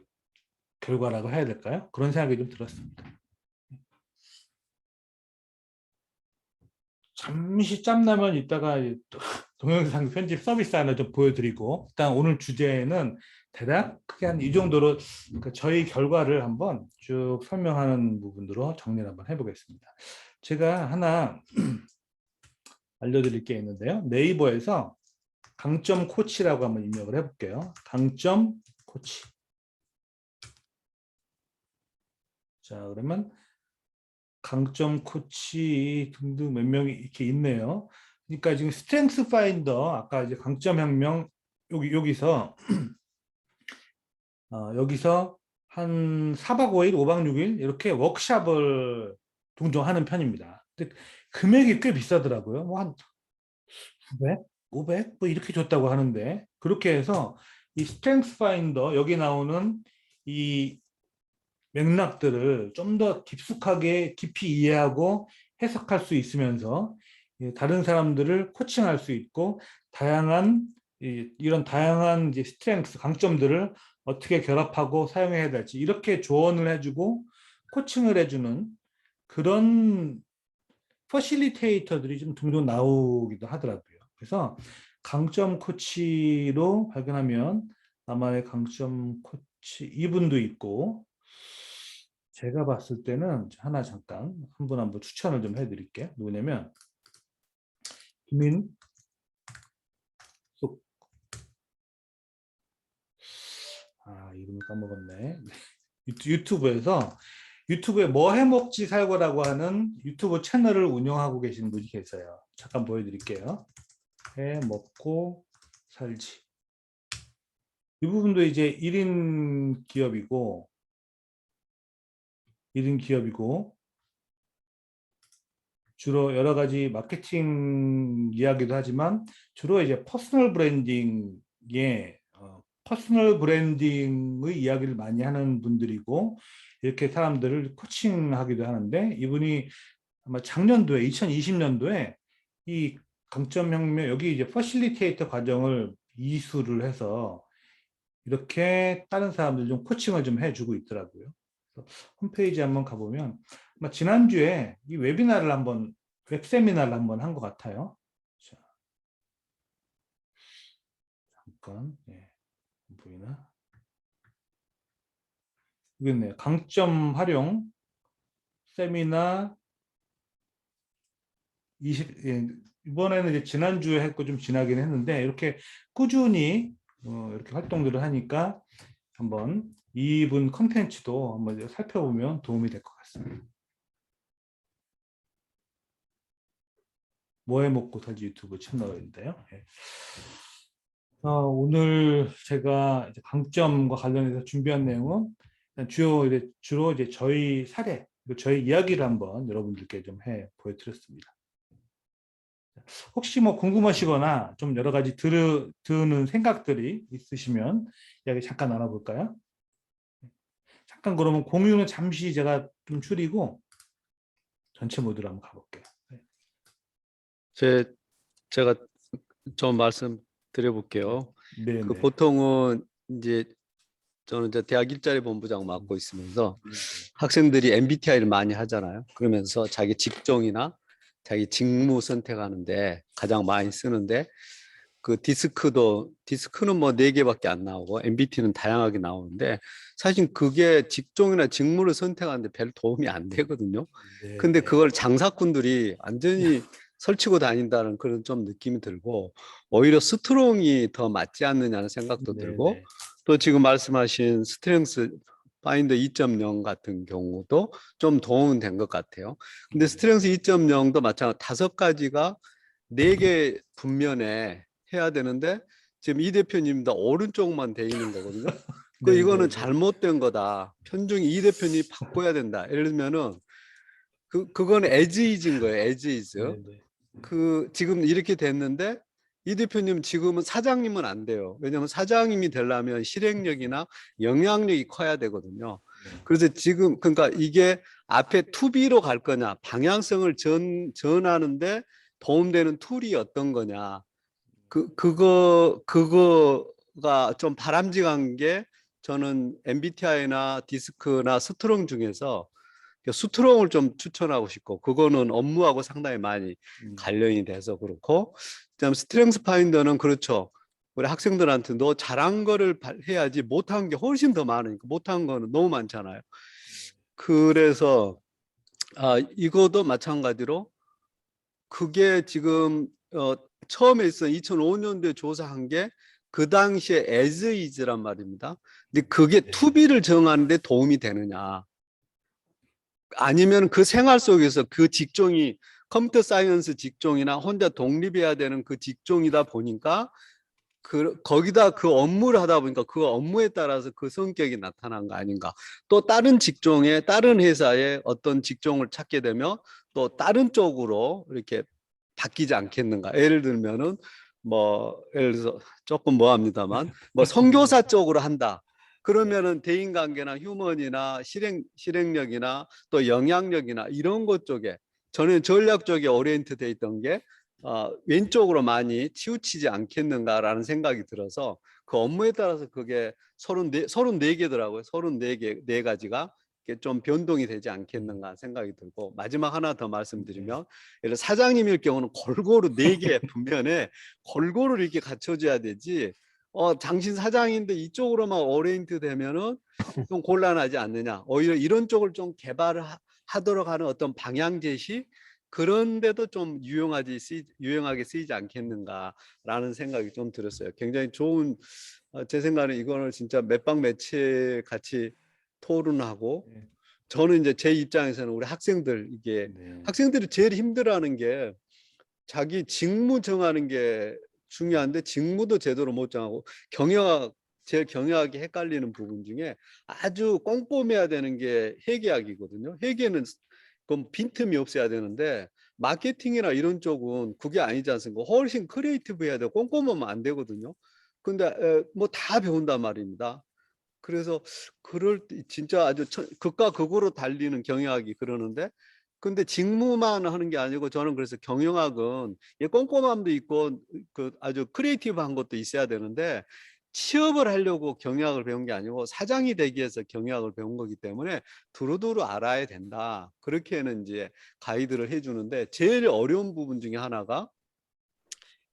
Speaker 2: 결과라고 해야 될까요? 그런 생각이 좀 들었습니다. 잠시 짬나면 이따가 동영상 편집 서비스 하나 좀 보여드리고, 일단 오늘 주제는 대략 크게 한 이 정도로 저희 결과를 한번 쭉 설명하는 부분으로 정리를 한번 해보겠습니다. 제가 하나 알려드릴 게 있는데요. 네이버에서 강점 코치라고 한번 입력을 해볼게요. 강점 코치. 자, 그러면 강점 코치 등등 몇 명이 이렇게 있네요. 그러니까 지금 스트렝스 파인더 아까 이제 강점 혁명 여기서 여기서 한 4박 5일, 5박 6일 이렇게 워크숍을 종종 하는 편입니다. 근데 금액이 꽤 비싸더라고요. 뭐 한 900, 500 뭐 이렇게 줬다고 하는데, 그렇게 해서 이 스트렝스 파인더 여기 나오는 이 맥락들을 좀 더 깊숙하게 깊이 이해하고 해석할 수 있으면서 다른 사람들을 코칭할 수 있고, 다양한 이런 다양한 이제 스트렝스 강점들을 어떻게 결합하고 사용해야 될지 이렇게 조언을 해주고 코칭을 해주는 그런 퍼실리테이터들이 좀 종종 나오기도 하더라고요. 그래서 강점 코치로 발견하면 아마의 강점 코치 이분도 있고, 제가 봤을 때는 하나 잠깐 한 분 한번 추천을 좀 해드릴게요. 누구냐면 김인숙. 이름을 까먹었네. 유튜브에 뭐 해먹지 살거라고 하는 유튜브 채널을 운영하고 계신 분이 계세요. 잠깐 보여드릴게요. 해먹고 살지. 이 부분도 이제 1인 기업이고 주로 여러 가지 마케팅 이야기도 하지만 주로 이제 퍼스널 브랜딩의 이야기를 많이 하는 분들이고, 이렇게 사람들을 코칭하기도 하는데, 이분이 아마 작년도에 2020년도에 이 강점혁명 여기 이제 퍼실리테이터 과정을 이수를 해서 이렇게 다른 사람들 좀 코칭을 좀 해주고 있더라고요. 홈페이지 한번 가보면 지난주에 이 웹세미나를 한번 한 것 같아요. 자, 잠깐 보이나? 여기 있네요. 강점 활용 세미나 20, 이번에는 이제 지난주에 했고 좀 지나긴 했는데, 이렇게 꾸준히 이렇게 활동들을 하니까 한번 이분 컨텐츠도 한번 살펴보면 도움이 될 것 같습니다. 뭐해 먹고 살지 유튜브 채널인데요. 오늘 제가 이제 강점과 관련해서 준비한 내용은 주로 이제 저희 사례, 저희 이야기를 한번 여러분들께 좀 보여드렸습니다. 혹시 뭐 궁금하시거나 좀 여러 가지 드는 생각들이 있으시면 이야기 잠깐 나눠볼까요? 잠깐 그러면 공유는 잠시 제가 좀 줄이고 전체 모드로 한번 가볼게요.
Speaker 3: 제가 좀 말씀드려볼게요.
Speaker 2: 네,
Speaker 3: 그 보통은 이제 저는 이제 대학 일자리 본부장 맡고 있으면서 학생들이 MBTI를 많이 하잖아요. 그러면서 자기 직종이나 자기 직무 선택하는데 가장 많이 쓰는데, 그 디스크는 뭐 4개밖에 안 나오고 MBT는 다양하게 나오는데, 사실 그게 직종이나 직무를 선택하는데 별 도움이 안 되거든요.
Speaker 2: 네,
Speaker 3: 근데
Speaker 2: 네.
Speaker 3: 그걸 장사꾼들이 완전히 설치고 다닌다는 그런 좀 느낌이 들고, 오히려 스트롱이 더 맞지 않느냐는 생각도
Speaker 2: 네,
Speaker 3: 들고,
Speaker 2: 네.
Speaker 3: 또 지금 말씀하신 스트렝스 파인더 2.0 같은 경우도 좀 도움은 된 것 같아요. 근데
Speaker 2: 네.
Speaker 3: 스트렝스 2.0도 마찬가지로 5가지가 4개 분면에 해야 되는데, 지금 이 대표님도 오른쪽만 돼 있는 거거든요.
Speaker 2: 네,
Speaker 3: 이거는
Speaker 2: 네, 네.
Speaker 3: 잘못된 거다. 편중이 이 대표님이 바꿔야 된다. 예를 들면은 그거는 에즈이즈인 거예요. 에즈이즈.
Speaker 2: 네, 네.
Speaker 3: 지금 이렇게 됐는데 이 대표님 지금은 사장님은 안 돼요. 왜냐하면 사장님이 되려면 실행력이나 영향력이 커야 되거든요. 그래서 지금 그러니까 이게 앞에 투비로 갈 거냐, 방향성을 전하는데 도움되는 툴이 어떤 거냐. 그거가 좀 바람직한 게 저는 MBTI나 디스크나 스트롱 중에서 스트롱을 좀 추천하고 싶고, 그거는 업무하고 상당히 많이 관련이 돼서 그렇고, 그다음 스트렝스 파인더는 그렇죠. 우리 학생들한테 너 잘한 거를 해야지 못한 게 훨씬 더 많으니까, 못한 거는 너무 많잖아요. 그래서 이거도 마찬가지로 그게 지금 처음에 있어 2005년도에 조사한 게 그 당시에 as is란 말입니다. 근데 그게 투비를 정하는데 도움이 되느냐, 아니면 그 생활 속에서 그 직종이 컴퓨터 사이언스 직종이나 혼자 독립해야 되는 그 직종이다 보니까 거기다 그 업무를 하다 보니까 그 업무에 따라서 그 성격이 나타난 거 아닌가. 또 다른 직종에, 다른 회사에 어떤 직종을 찾게 되면 또 다른 쪽으로 이렇게 바뀌지 않겠는가. 예를 들면은 예를 들어서 조금 뭐합니다만 선교사 쪽으로 한다. 그러면은 대인관계나 휴먼이나 실행력이나 또 영향력이나 이런 것 쪽에, 저는 전략 쪽에 오리엔트 돼 있던 게 왼쪽으로 많이 치우치지 않겠는가라는 생각이 들어서, 그 업무에 따라서 그게 34개더라고요. 34개, 네 가지가 좀 변동이 되지 않겠는가 생각이 들고, 마지막 하나 더 말씀드리면, 예를 사장님일 경우는 골고루 4개 분면에 골고루 이렇게 갖춰져야 되지, 당신 사장인데 이쪽으로만 오리엔트 되면은 좀 곤란하지 않느냐. 오히려 이런 쪽을 좀 개발을 하도록 하는 어떤 방향 제시, 그런데도 좀 유용하게 쓰이지 않겠는가라는 생각이 좀 들었어요. 굉장히 좋은, 제 생각에는 이거는 진짜 몇박 몇칠 같이 토론하고, 저는 이제 제 입장에서는 우리 학생들, 이게 학생들이 제일 힘들어하는 게 자기 직무 정하는 게 중요한데 직무도 제대로 못 정하고, 제일 경영학이 헷갈리는 부분 중에 아주 꼼꼼해야 되는 게 회계학이거든요. 회계는 그럼 빈틈이 없어야 되는데, 마케팅이나 이런 쪽은 그게 아니지 않습니까? 훨씬 크리에이티브 해야 되고 꼼꼼하면 안 되거든요. 근데 뭐 다 배운단 말입니다. 그래서 진짜 아주 극과 극으로 달리는 경영학이 그러는데, 근데 직무만 하는 게 아니고, 저는 그래서 경영학은 꼼꼼함도 있고 그 아주 크리에이티브한 것도 있어야 되는데, 취업을 하려고 경영학을 배운 게 아니고 사장이 되기 위해서 경영학을 배운 거기 때문에 두루두루 알아야 된다. 그렇게는 이제 가이드를 해주는데, 제일 어려운 부분 중에 하나가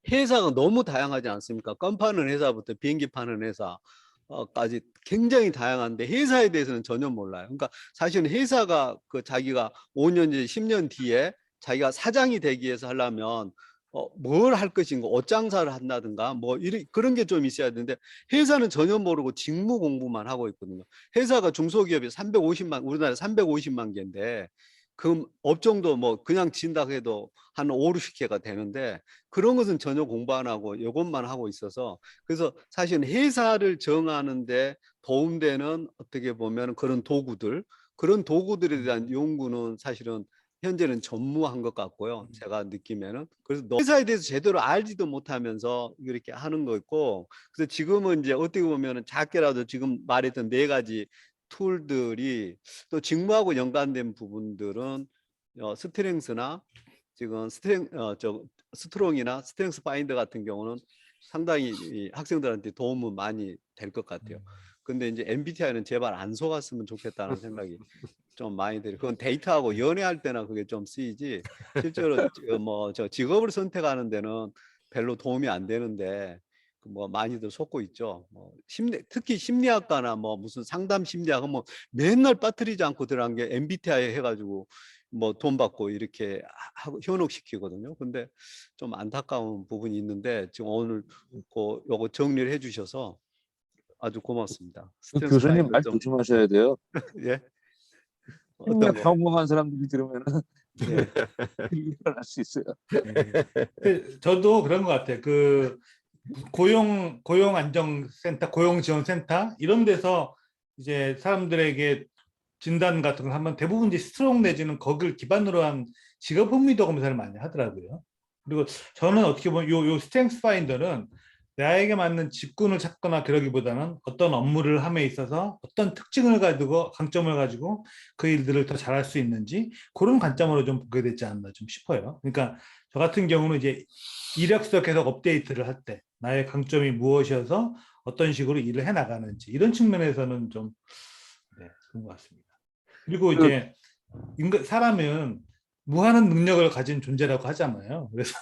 Speaker 3: 회사가 너무 다양하지 않습니까? 껌 파는 회사부터 비행기 파는 회사까지 굉장히 다양한데 회사에 대해서는 전혀 몰라요. 그러니까 사실은 회사가 자기가 5년, 10년 뒤에 자기가 사장이 되기 위해서 하려면 뭘 할 것인가, 옷장사를 한다든가 그런 게 좀 있어야 되는데, 회사는 전혀 모르고 직무 공부만 하고 있거든요. 회사가 중소기업이 350만, 우리나라 350만 개인데 그 업종도 그냥 진다 해도 한 5, 60개가 되는데, 그런 것은 전혀 공부 안 하고 이것만 하고 있어서, 그래서 사실은 회사를 정하는데 도움되는 어떻게 보면 그런 도구들에 대한 연구는 사실은 현재는 전무한 것 같고요. 제가 느끼면은. 그래서 회사에 대해서 제대로 알지도 못하면서 이렇게 하는 거 있고, 그래서 지금은 이제 어떻게 보면은 작게라도 지금 말했던 4가지 툴들이 또 직무하고 연관된 부분들은 스트렝스나 지금 스트롱이나 스트렝스 파인더 같은 경우는 상당히 이 학생들한테 도움은 많이 될 것 같아요. 근데 이제 MBTI는 제발 안 속았으면 좋겠다는 생각이 좀 많이 들어요. 그건 데이트하고 연애할 때나 그게 좀 쓰이지, 실제로 저 직업을 선택하는 데는 별로 도움이 안 되는데 많이들 속고 있죠. 특히 심리학과나 무슨 상담 심리학 맨날 빠뜨리지 않고 들어간 게 MBTI 해가지고 돈 받고 이렇게 현혹시키거든요. 근데 좀 안타까운 부분이 있는데, 지금 오늘 요거 정리를 해주셔서 아주 고맙습니다.
Speaker 4: 교수님 말 조심하셔야 돼요.
Speaker 3: 예.
Speaker 4: 생각 평범한 사람들이 들으면은
Speaker 3: 예.
Speaker 4: 일어날 수 있어요.
Speaker 2: 저도 그런 것 같아요. 그 고용안정센터, 고용지원센터 이런 데서 이제 사람들에게 진단 같은 걸 하면 대부분 이제 스트롱 내지는 거기를 기반으로 한 직업 흥미도 검사를 많이 하더라고요. 그리고 저는 어떻게 보면 요 스트렝스 파인더는 나에게 맞는 직군을 찾거나 그러기보다는 어떤 업무를 함에 있어서 어떤 특징을 가지고 강점을 가지고 그 일들을 더 잘할 수 있는지 그런 관점으로 좀 보게 되지 않나 좀 싶어요. 그러니까 저 같은 경우는 이제 이력서 계속 업데이트를 할 때 나의 강점이 무엇이어서 어떤 식으로 일을 해 나가는지 이런 측면에서는 좀 네, 그런 것 같습니다. 그리고 이제 사람은 무한한 능력을 가진 존재라고 하잖아요. 그래서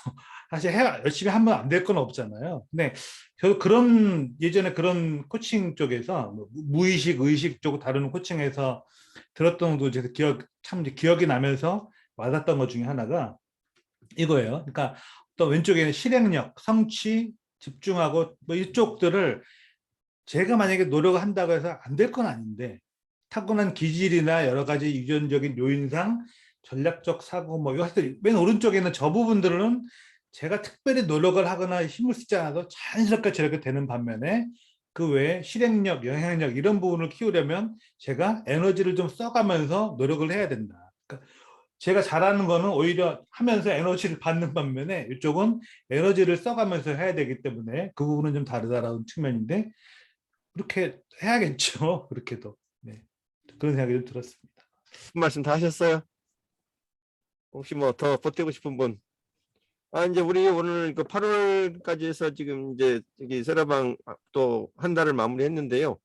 Speaker 2: 사실 열심히 하면 안 될 건 없잖아요. 근데 저 그런 예전에 그런 코칭 쪽에서 뭐 무의식, 의식 쪽 다루는 코칭에서 들었던 것도 제가 참 기억이 나면서 와닿았던 것 중에 하나가 이거예요. 그러니까 또 왼쪽에는 실행력, 성취, 집중하고 뭐 이쪽들을 제가 만약에 노력을 한다고 해서 안 될 건 아닌데 타고난 기질이나 여러 가지 유전적인 요인상 전략적 사고 뭐 하여튼 맨 오른쪽에는 저 부분들은 제가 특별히 노력을 하거나 힘을 쓰지 않아도 자연스럽게 저렇게 되는 반면에 그 외에 실행력, 영향력 이런 부분을 키우려면 제가 에너지를 좀 써가면서 노력을 해야 된다. 그러니까 제가 잘하는 거는 오히려 하면서 에너지를 받는 반면에 이쪽은 에너지를 써가면서 해야 되기 때문에 그 부분은 좀 다르다라는 측면인데 그렇게 해야겠죠. 그렇게도. 네. 그런 생각이 좀 들었습니다.
Speaker 1: 그 말씀 다 하셨어요? 혹시 뭐 더 보태고 싶은 분? 이제 우리 오늘 그 8월까지 해서 지금 이제 여기 세라방 또 한 달을 마무리했는데요.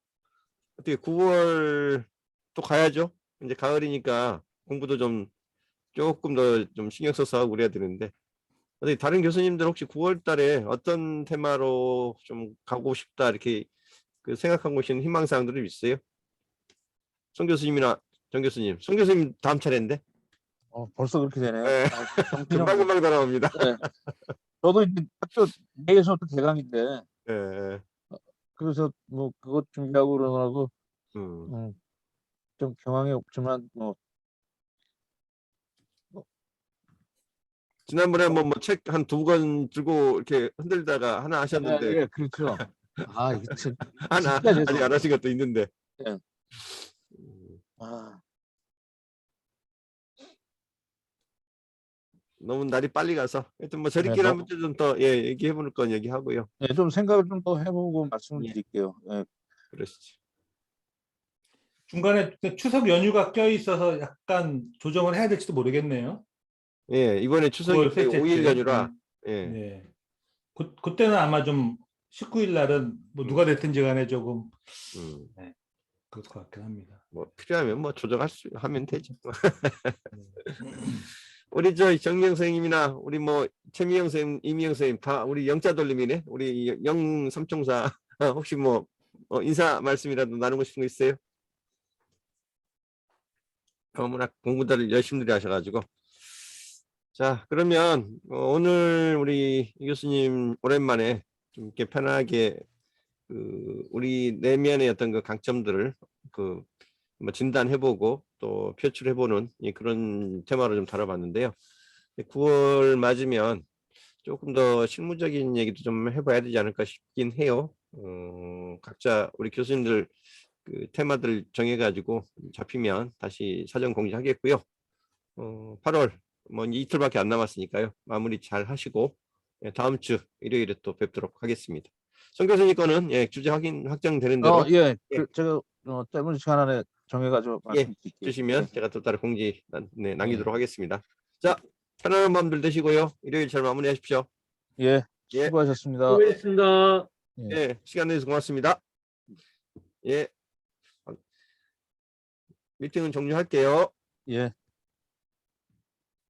Speaker 1: 어떻게 9월 또 가야죠? 이제 가을이니까 공부도 좀 조금 더 좀 신경 써서 하고 그래야 되는데 어떻게 다른 교수님들 혹시 9월 달에 어떤 테마로 좀 가고 싶다 이렇게 그 생각하고 계시는 희망사항들이 있어요? 송 교수님이나 정 교수님. 송 교수님 다음 차례인데?
Speaker 4: 벌써 그렇게 되네요.
Speaker 1: 예.
Speaker 4: 정신없네.
Speaker 1: 금방금방 돌아옵니다.
Speaker 4: 네. 저도 이제 학교 내에서부터 개강인데
Speaker 1: 예.
Speaker 4: 그래서 뭐 그것 준비하고 그러느라고
Speaker 1: 음.
Speaker 4: 좀 경황이 없지만 뭐
Speaker 1: 지난번에 뭐 책 한 2권 들고 이렇게 흔들다가 하나 하셨는데
Speaker 4: 예, 그렇죠. 이게
Speaker 1: 하나
Speaker 4: 진짜
Speaker 1: 아직 안 하신 것도 있는데.
Speaker 4: 예.
Speaker 1: 음,
Speaker 4: 아,
Speaker 1: 너무 날이 빨리 가서 하여튼 뭐
Speaker 4: 네,
Speaker 1: 저희끼리 한번 좀 더 얘기해 볼 건 얘기하고요.
Speaker 4: 예, 좀 생각을 좀 더 해보고 말씀을
Speaker 1: 예,
Speaker 4: 드릴게요. 예.
Speaker 1: 그러시죠.
Speaker 2: 중간에 추석 연휴가 껴 있어서 약간 조정을 해야 될지도 모르겠네요.
Speaker 1: 예, 이번에 추석이
Speaker 2: 9월 셋째
Speaker 1: 5일
Speaker 2: 주.
Speaker 1: 연휴라. 예.
Speaker 2: 네. 그때는 아마 좀 19일 날은 뭐 누가 됐든지 간에 조금
Speaker 1: 음,
Speaker 2: 네, 그럴 것 같긴 합니다.
Speaker 1: 뭐 필요하면 뭐 조정할 수 하면 되죠.
Speaker 2: 네.
Speaker 1: 우리 저 정명 선생님이나 우리 뭐 최미영 선생님, 이미영 선생님 다 우리 영자 돌림이네. 우리 영 삼총사 혹시 뭐 인사 말씀이라도 나누고 싶은 거 있어요? 너무나 공부들 열심히 하셔가지고. 자, 그러면 오늘 우리 이 교수님 오랜만에 좀 이렇게 편하게 그 우리 내면의 어떤 그 강점들을 그 뭐 진단해보고 또 표출해보는 그런 테마로 좀 다뤄봤는데요. 9월 맞으면 조금 더 실무적인 얘기도 좀 해봐야 되지 않을까 싶긴 해요. 각자 우리 교수님들 그 테마들 정해가지고 잡히면 다시 사전 공지하겠고요. 8월 뭐 이틀밖에 안 남았으니까요. 마무리 잘 하시고 다음 주 일요일에 또 뵙도록 하겠습니다. 송 교수님 거는 주제 확정되는 대로
Speaker 4: 예,
Speaker 1: 예,
Speaker 4: 제가 짧은 시간 안에 정해가지고
Speaker 1: 예,
Speaker 4: 말씀드릴게요.
Speaker 1: 주시면 제가 또 따로 공지 남기도록
Speaker 4: 예,
Speaker 1: 하겠습니다. 자, 편안한 밤들 되시고요. 일요일 잘 마무리하십시오.
Speaker 4: 예,
Speaker 1: 예,
Speaker 4: 수고하셨습니다.
Speaker 2: 수고하셨습니다.
Speaker 4: 예.
Speaker 1: 예, 시간 내주셔서 고맙습니다. 예, 미팅은 종료할게요.
Speaker 4: 예.